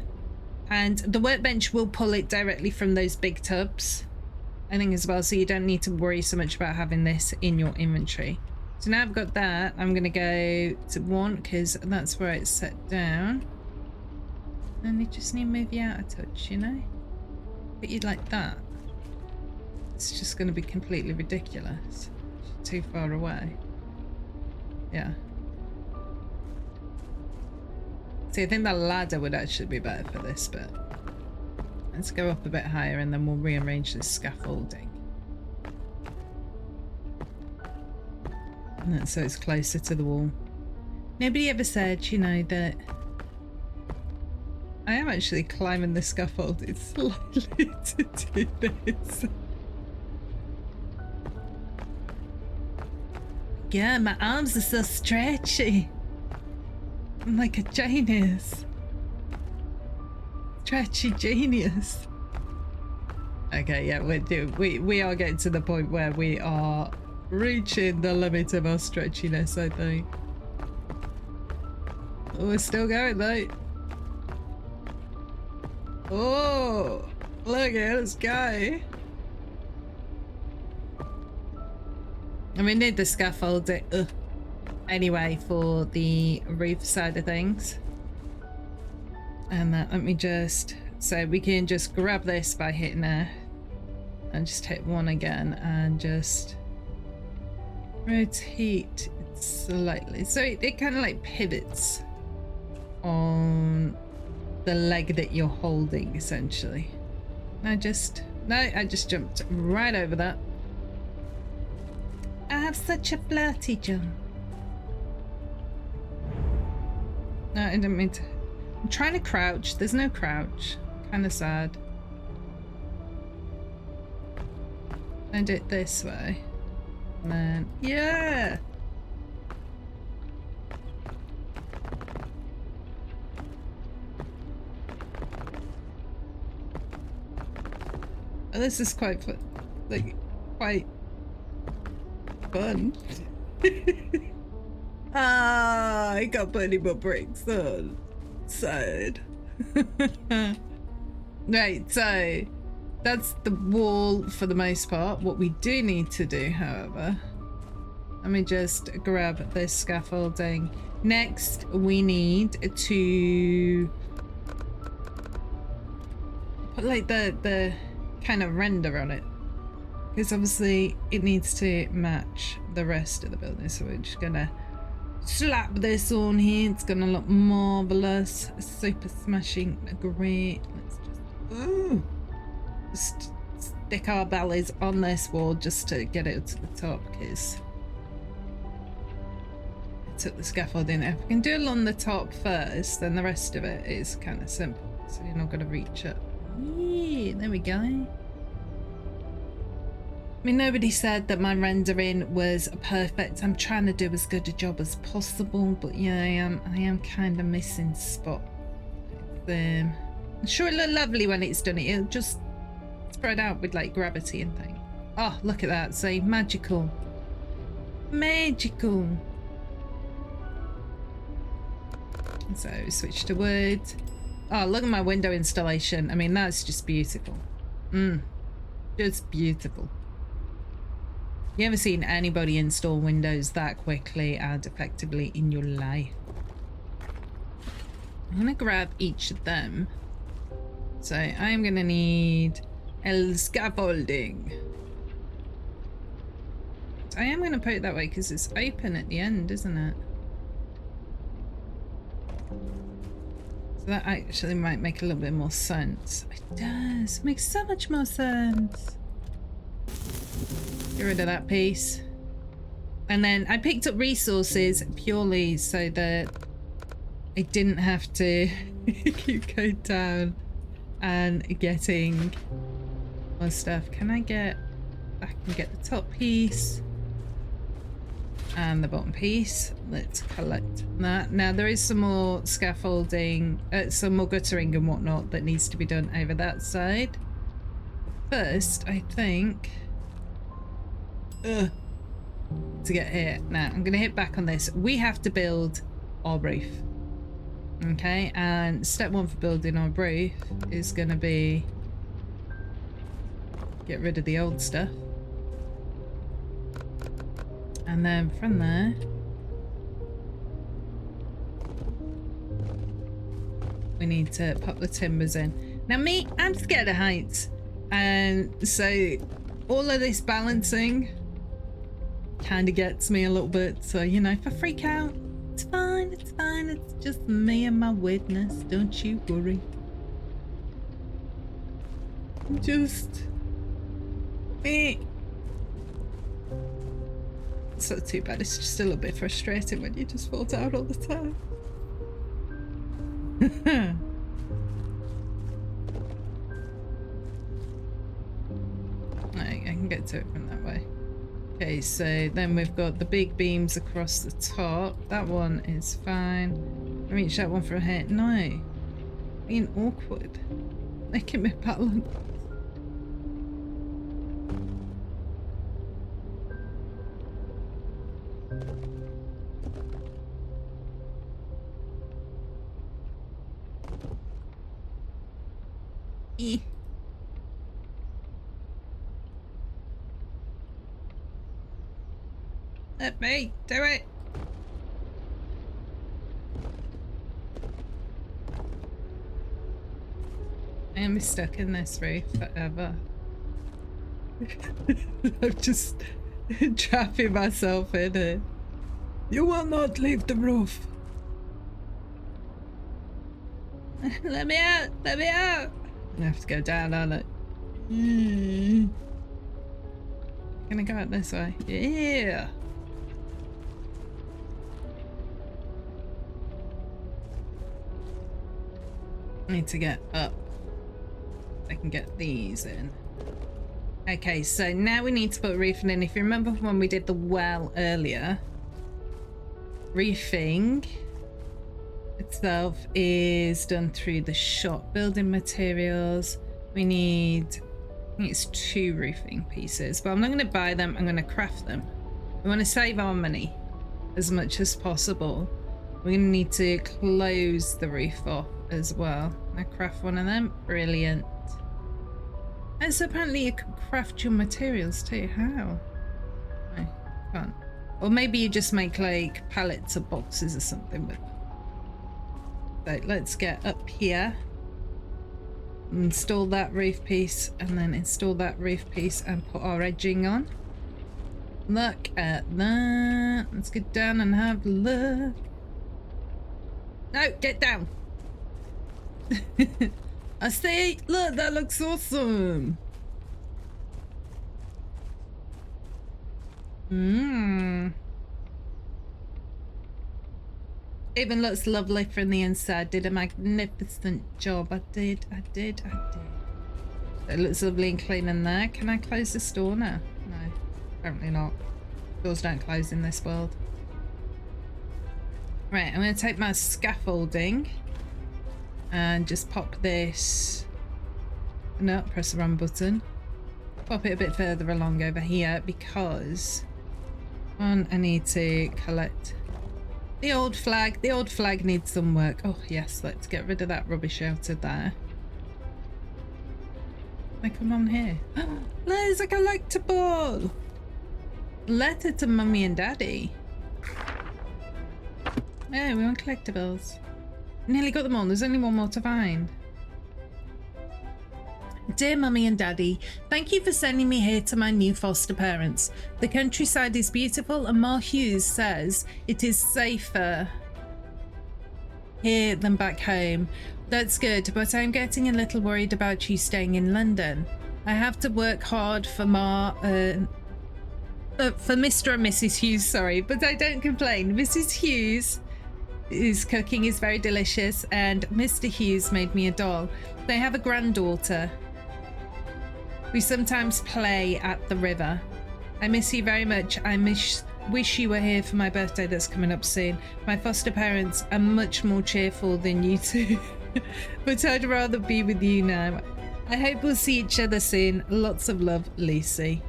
and the workbench will pull it directly from those big tubs, I think, as well, so you don't need to worry so much about having this in your inventory. So now I've got that, I'm going to go to 1 because that's where it's set down. And you just need to move you out a touch, you know? But you'd like that. It's just going to be completely ridiculous. Too far away. Yeah. See, I think the ladder would actually be better for this, but let's go up a bit higher and then we'll rearrange this scaffolding. And that's so it's closer to the wall. Nobody ever said, you know, that I am actually climbing the scaffolding slightly to do this. Yeah, my arms are so stretchy. I'm like a genius. Stretchy genius. Okay, yeah, we are getting to the point where we are reaching the limit of our stretchiness, I think. Oh, we're still going though. Oh, look at this guy. And we need the scaffolding. anyway for the roof side of things. And let me just, so we can just grab this by hitting there and just hit one again and just rotate it slightly. So it kind of like pivots on the leg that you're holding essentially. I just jumped right over that. I have such a flirty jump. No, I didn't mean to. I'm trying to crouch. There's no crouch. Kind of sad. I do it this way. And then, yeah! Oh, this is quite fun. Like, quite fun. Ah, I got plenty more bricks on. Sad. Right, so that's the wall for the most part. What we do need to do, however, let me just grab this scaffolding. Next, we need to put like the kind of render on it, because obviously it needs to match the rest of the building. So we're just gonna slap this on here. It's gonna look marvelous, super smashing great. Let's just stick our bellies on this wall just to get it to the top, because I took the scaffolding. If we can do it along the top first, then the rest of it is kind of simple, so you're not gonna reach it. Yeah, there we go. I mean, nobody said that my rendering was perfect. I'm trying to do as good a job as possible, but yeah, I am kind of missing spot. I'm sure it'll look lovely when it's done. It'll just spread out with like gravity and things. Oh, look at that. Say magical. Magical. So switch to wood. Oh, look at my window installation. I mean, that's just beautiful. Just beautiful. You ever seen anybody install windows that quickly and effectively in your life? I'm gonna grab each of them. So I'm gonna need el scaffolding. I am gonna put it that way because it's open at the end, isn't it? So that actually might make a little bit more sense. It does. Makes so much more sense. Get rid of that piece. And then I picked up resources purely so that I didn't have to keep going down and getting more stuff. Can I get... I can get the top piece and the bottom piece. Let's collect that. Now there is some more scaffolding, some more guttering and whatnot that needs to be done over that side. First, I think... to get here. Now, I'm going to hit back on this. We have to build our roof. Okay, and step one for building our roof is going to be get rid of the old stuff. And then from there, we need to pop the timbers in. Now me, I'm scared of heights. And so all of this balancing kind of gets me a little bit. So, you know, if I freak out, it's fine, it's fine. It's just me and my weirdness. Don't you worry. Just me. It's not too bad. It's just a little bit frustrating when you just fall down all the time. I can get to it from that way. Okay, so then we've got the big beams across the top. That one is fine. Reach that one from here. No. Being awkward. Making me balance. E. Let me do it. I am stuck in this roof forever. I'm just trapping myself in it. You will not leave the roof. Let me out! Let me out! I have to go down, aren't I? Can I go out this way? Yeah! I need to get up. I can get these in. Okay, so now we need to put roofing in. If you remember when we did the well earlier, roofing itself is done through the shop. Building materials, we need, I think it's 2 roofing pieces, but I'm not going to buy them, I'm going to craft them. We want to save our money as much as possible. We're going to need to close the roof off as well. I craft one of them, brilliant. And so apparently you can craft your materials too. How? I can't. Or maybe you just make like pallets or boxes or something with them. So let's get up here, install that roof piece, and then install that roof piece and put our edging on. Look at that. Let's get down and have a look. No, get down. I see. Look, that looks awesome. Even looks lovely from the inside. Did a magnificent job. I did. It looks lovely and clean in there. Can I close this door now? No, apparently not. Doors don't close in this world. Right, I'm going to take my scaffolding and just pop this. No, press the wrong button. Pop it a bit further along over here because I need to collect the old flag. The old flag needs some work. Oh yes, let's get rid of that rubbish out of there. I come on here. There's a collectible. Letter to Mummy and Daddy. Yeah, we want collectibles. Nearly got them all. There's only one more to find. Dear Mummy and Daddy, thank you for sending me here to my new foster parents. The countryside is beautiful and Ma Hughes says it is safer here than back home. That's good, but I'm getting a little worried about you staying in London. I have to work hard for Mr. and Mrs. Hughes, sorry, but I don't complain. Mrs. Hughes' cooking is very delicious and Mr. Hughes made me a doll. They have a granddaughter. We sometimes play at the river. I miss you very much. I wish you were here for my birthday that's coming up soon. My foster parents are much more cheerful than you two, but I'd rather be with you now. I hope we'll see each other soon. Lots of love, Lucy.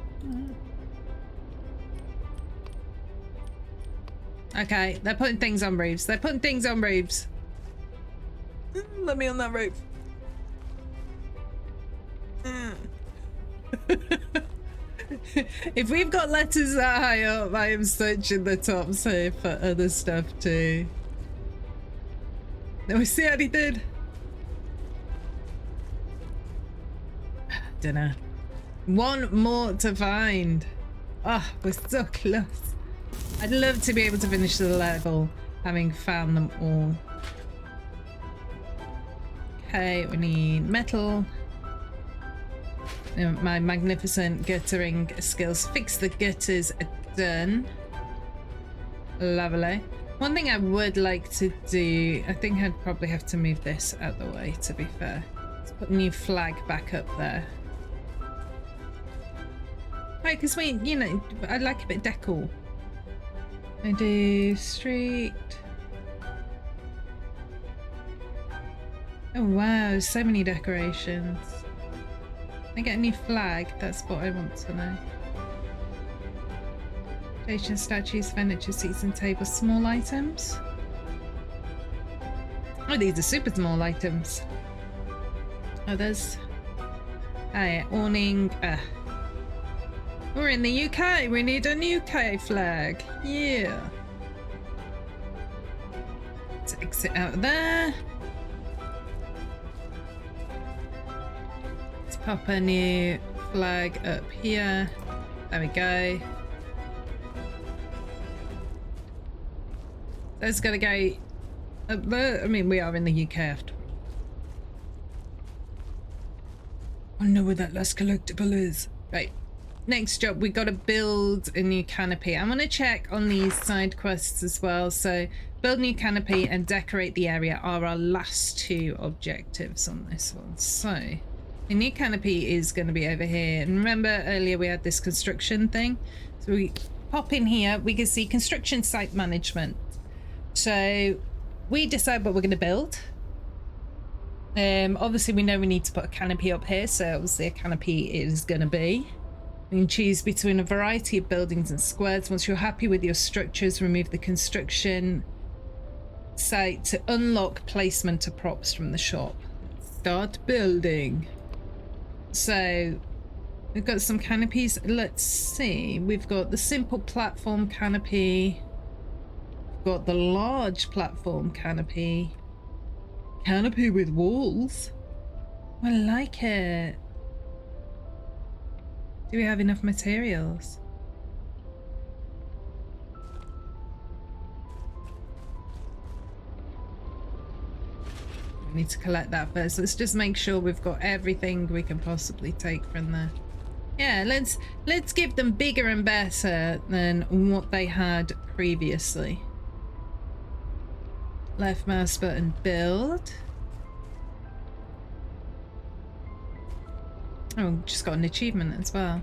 Okay, they're putting things on roofs. They're putting things on roofs. Let me on that roof. If we've got letters that high up, I am searching the tops here for other stuff too. Do we see anything? Dunno. One more to find. Oh, we're so close. I'd love to be able to finish the level having found them all. Okay, we need metal. My magnificent guttering skills. Fix the gutters are done. Lovely. One thing I would like to do, I think I'd probably have to move this out the way, to be fair. Let's put a new flag back up there. Right, because we, you know, I'd like a bit decor. I do street. Oh wow, so many decorations. I get a new flag, that's what I want to know. Station, statues, furniture, seats and tables, small items. Oh, these are super small items. Others. Oh yeah, awning. We're in the UK, we need a UK flag. Yeah. Let's exit out of there. pop a new flag up here. There we go. So it's got to go up there. I mean, we are in the UK after all. I know where that last collectible is. Right. Next job, we got to build a new canopy. I'm going to check on these side quests as well. So build new canopy and decorate the area are our last two objectives on this one. So the new canopy is going to be over here. And remember earlier we had this construction thing. So we pop in here, we can see construction site management. So we decide what we're going to build. Obviously we know we need to put a canopy up here, so obviously a canopy is going to be. You can choose between a variety of buildings and squares. Once you're happy with your structures, remove the construction site to unlock placement of props from the shop. Start building. So we've got some canopies. Let's see. We've got the simple platform canopy. We've got the large platform canopy. Canopy with walls. I like it. Do we have enough materials? We need to collect that first. Let's just make sure we've got everything we can possibly take from there. Yeah, let's give them bigger and better than what they had previously. Left mouse button, build. Oh, just got an achievement as well.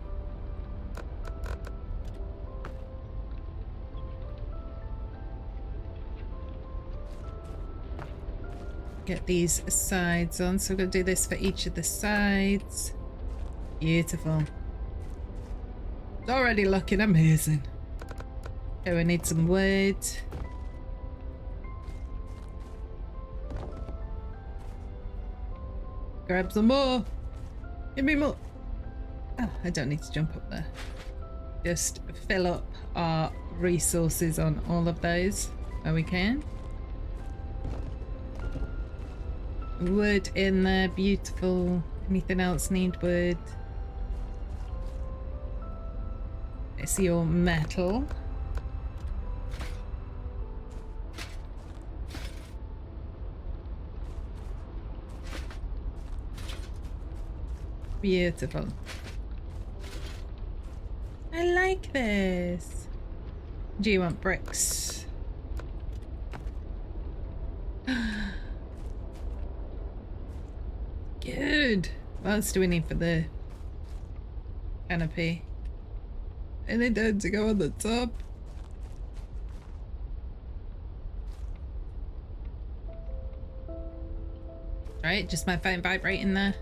Get these sides on. So we're going to do this for each of the sides. Beautiful. It's already looking amazing. Okay, we need some wood. Grab some more. Give me more. Oh, I don't need to jump up there. Just fill up our resources on all of those where we can. Wood in there, beautiful. Anything else need wood? I see your metal. Beautiful. I like this. Do you want bricks? Good. What else do we need for the canopy? Any down to go on the top? Right, just my phone vibrating there.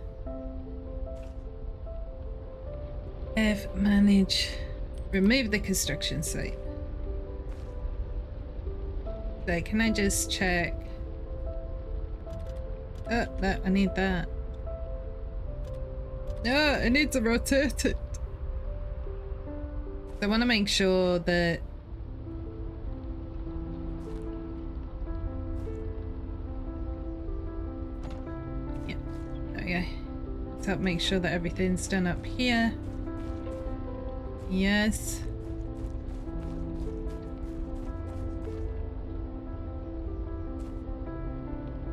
F manage. Remove the construction site. So can I just check? Oh, no, I need that. No, I need to rotate it. I want to make sure that yeah, there we go. Let's help make sure that everything's done up here. Yes.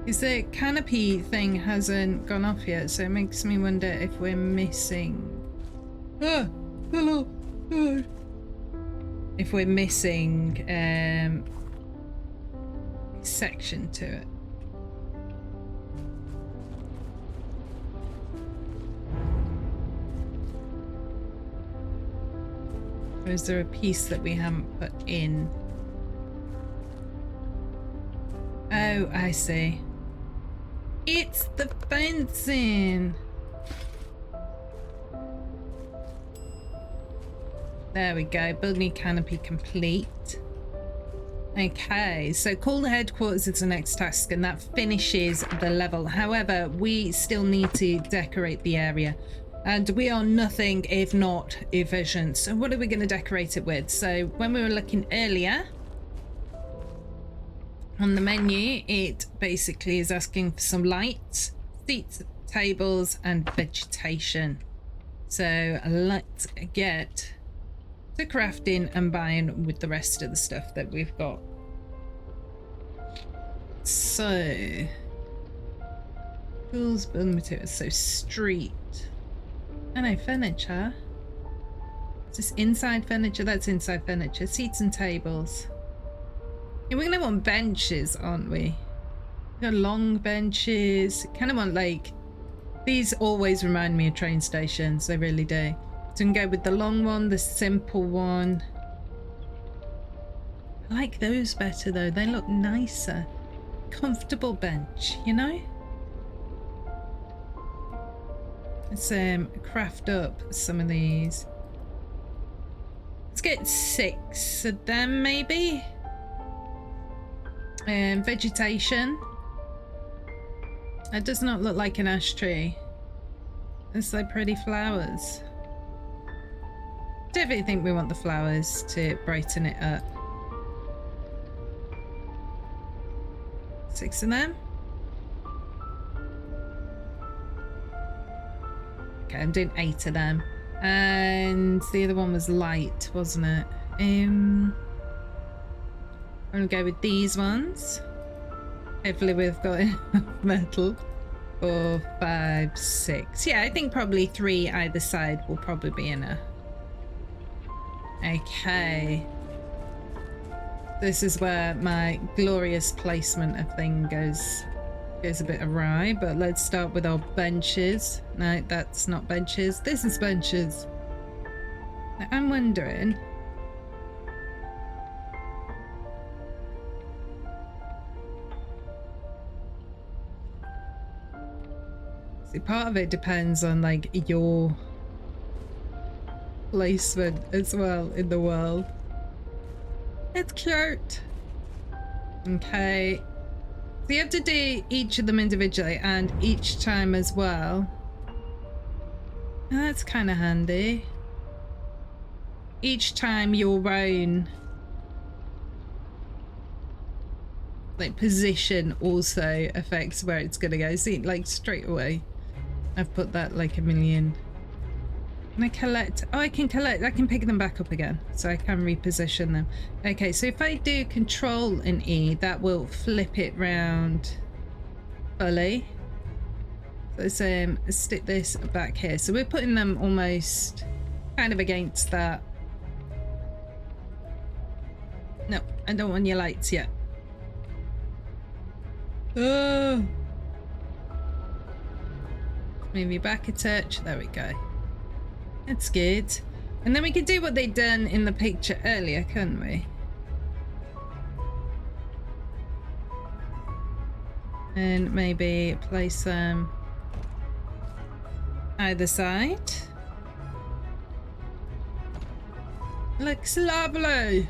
Is the canopy thing hasn't gone off yet, so it makes me wonder if we're missing. Ah, hello. Oh. If we're missing section to it. Or is there a piece that we haven't put in? Oh, I see. It's the fencing. There we go. Build new canopy complete. Okay, so call the headquarters is the next task, and that finishes the level. However, we still need to decorate the area, and we are nothing if not efficient. So what are we going to decorate it with? So when we were looking earlier on the menu, it basically is asking for some lights, seats, tables and vegetation. So let's get to crafting and buying with the rest of the stuff that we've got. So tools, building materials, so street. I know, furniture. Is this inside furniture? That's inside furniture. Seats and tables. Yeah, we're gonna want benches, aren't we? We got long benches. Kind of want like, these always remind me of train stations. They really do. So we can go with the long one, the simple one. I like those better though. They look nicer. Comfortable bench, you know? Let's craft up some of these. Let's get 6 of them maybe. Vegetation. That does not look like an ash tree. It's like pretty flowers. Definitely think we want the flowers to brighten it up. 6 of them. Okay, I'm doing 8 of them. And the other one was light, wasn't it? I'm gonna go with these ones. Hopefully we've got enough metal. 4, 5, 6. Yeah, I think probably 3 either side will probably be enough. Okay. This is where my glorious placement of thing goes a bit awry, but let's start with our benches. No, that's not benches. This is benches. Now, I'm wondering. See, part of it depends on like your placement as well in the world. It's cute. Okay. So you have to do each of them individually and each time as well. That's kind of handy. Each time your own like position also affects where it's gonna go. See, like straight away I've put that like a million. Can I collect? Oh, I can collect. I can pick them back up again, so I can reposition them. Okay, so if I do Control and E, that will flip it round fully. So let's stick this back here. So we're putting them almost kind of against that. No, I don't want your lights yet. Oh. Move you back a touch. There we go. That's good. And then we could do what they'd done in the picture earlier, couldn't we? And maybe place them either side. Looks lovely.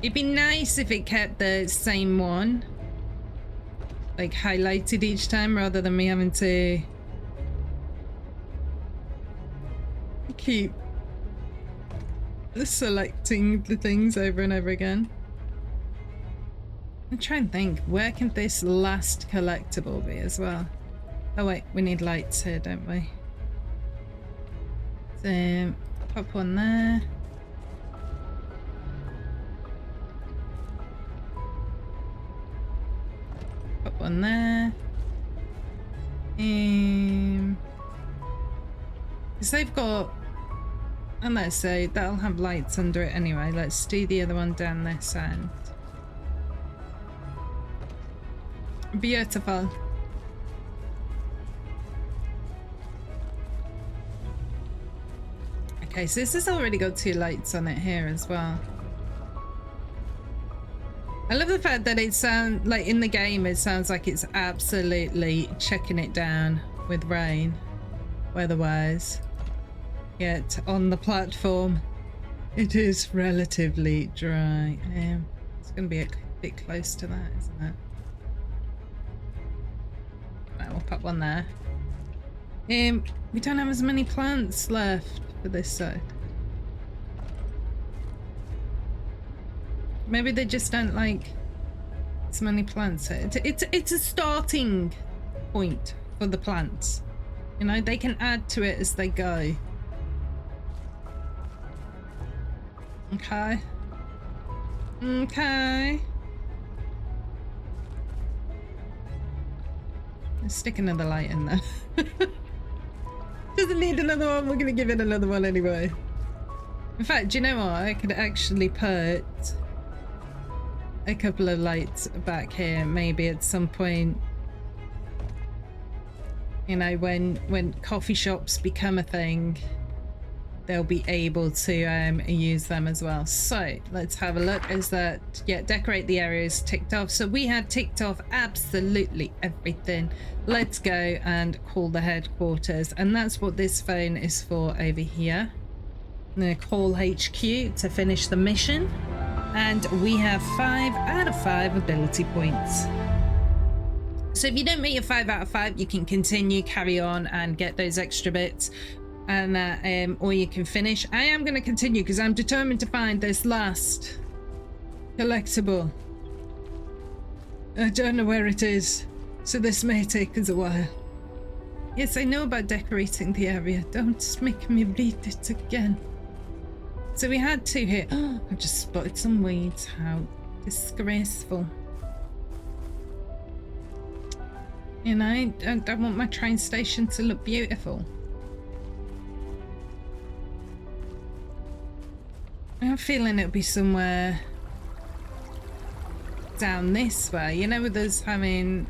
It'd be nice if it kept the same one. Like highlighted each time rather than me having to keep selecting the things over and over again. I'm trying to think, where can this last collectible be as well? Oh wait, we need lights here, don't we? So pop one there. Put one there. Because they've got, and let's say that'll have lights under it anyway. Let's do the other one down this end. Beautiful. Okay, so this has already got 2 lights on it here as well. I love the fact that it sounds like in the game it sounds like it's absolutely chucking it down with rain weather-wise. Yet on the platform it is relatively dry. It's going to be a bit close to that, isn't it? Right, we'll put one there. We don't have as many plants left for this side. Maybe they just don't like so many plants here. It's a starting point for the plants. You know, they can add to it as they go. Okay. Okay. Let's stick another light in there. Doesn't need another one. We're gonna give it another one anyway. In fact, do you know what? I could actually put a couple of lights back here, maybe at some point. You know, when coffee shops become a thing, they'll be able to use them as well. So let's have a look. Is that, yeah, decorate the areas ticked off. So we had ticked off absolutely everything. Let's go and call the headquarters, and that's what this phone is for over here. I'm gonna call HQ to finish the mission, and we have 5 out of 5 ability points. So if you don't make your 5 out of 5, you can continue, carry on and get those extra bits, and or you can finish. I am going to continue because I'm determined to find this last collectible. I don't know where it is, so this may take us a while. Yes, I know about decorating the area. Don't make me read it again. So we had 2 here. Oh, I've just spotted some weeds. How disgraceful. You know, I want my train station to look beautiful. I have a feeling it'll be somewhere down this way, you know, with us having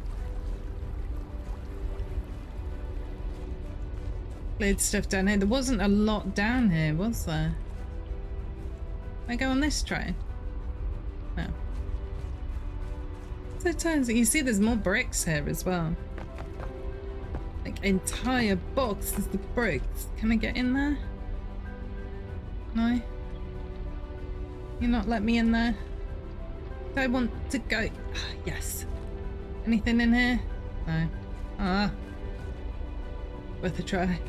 cleared stuff down here. There wasn't a lot down here, was there? Can I go on this train? No. So it turns out, you see there's more bricks here as well. Like entire boxes of bricks. Can I get in there? No? You not let me in there? Do I want to go? Yes. Anything in here? No. Ah. Worth a try.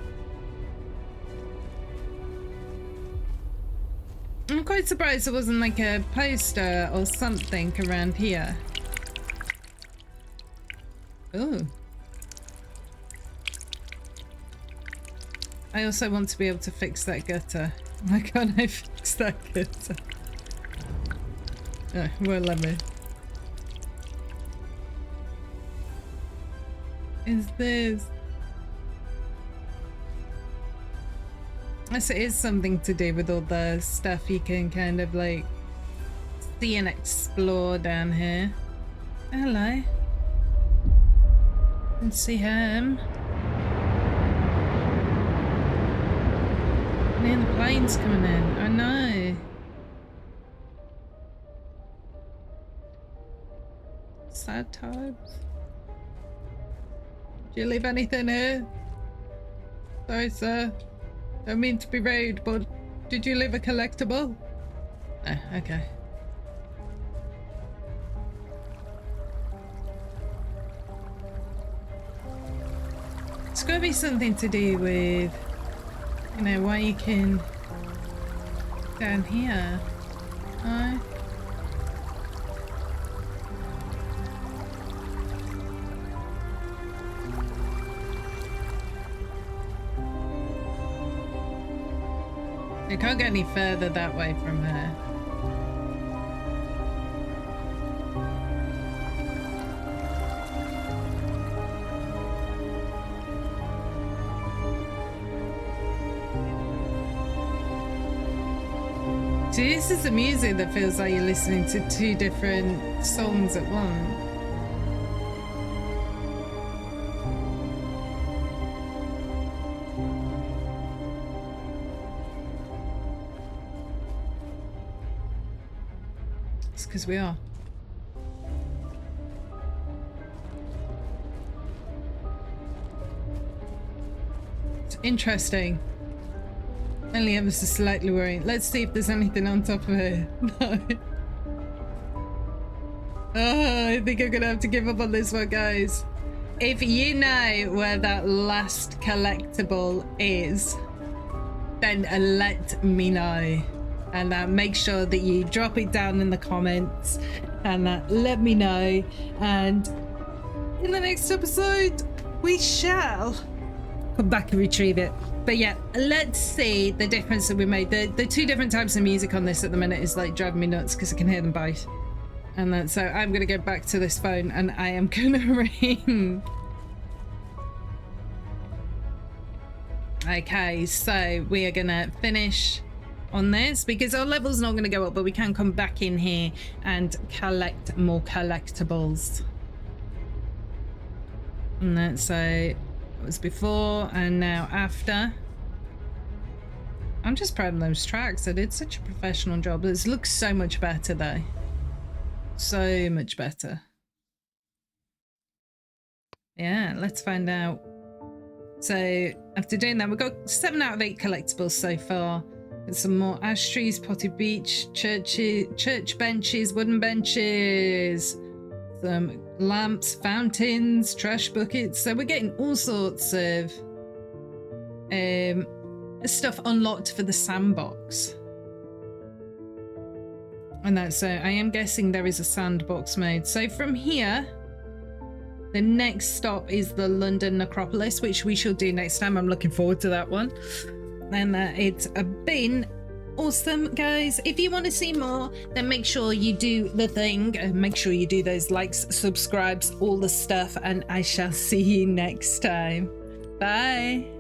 I'm quite surprised there wasn't like a poster or something around here. Ooh. I also want to be able to fix that gutter. Why can't I fix that gutter? Oh, well, let me. Is this? Yes, it is something to do with all the stuff you can kind of like see and explore down here. Hello. Can see him. Man, the plane's coming in. I know. Sad times. Did you leave anything here? Sorry, sir. Don't mean to be rude, but did you leave a collectible? Oh, okay. It's gotta be something to do with, you know, why you can down here. Oh. You can't get any further that way from her. See, this is the music that feels like you're listening to 2 different songs at once. Because we are. It's interesting. Only ever so slightly worrying. Let's see if there's anything on top of it. No. Oh, I think I'm gonna have to give up on this one, guys. If you know where that last collectible is, then let me know. And make sure that you drop it down in the comments. and let me know. And in the next episode, we shall come back and retrieve it. But yeah, let's see the difference that we made. The two different types of music on this at the minute is like driving me nuts because I can hear them both. And then so I'm gonna go back to this phone and I am gonna ring. Okay, so we are gonna finish on this because our level's not gonna go up, but we can come back in here and collect more collectibles. And then so it was before and now after. I'm just proud of those tracks. I did such a professional job. This looks so much better though. So much better. Yeah, let's find out. So after doing that, we've got 7 out of 8 collectibles so far. There's some more ash trees, potted beach, church benches, wooden benches, some lamps, fountains, trash buckets. So we're getting all sorts of stuff unlocked for the sandbox. And that's so I am guessing there is a sandbox mode. So from here, the next stop is the London Necropolis, which we shall do next time. I'm looking forward to that one. And it's been awesome, guys. If you want to see more, then make sure you do the thing. Make sure you do those likes, subscribes, all the stuff. And I shall see you next time. Bye.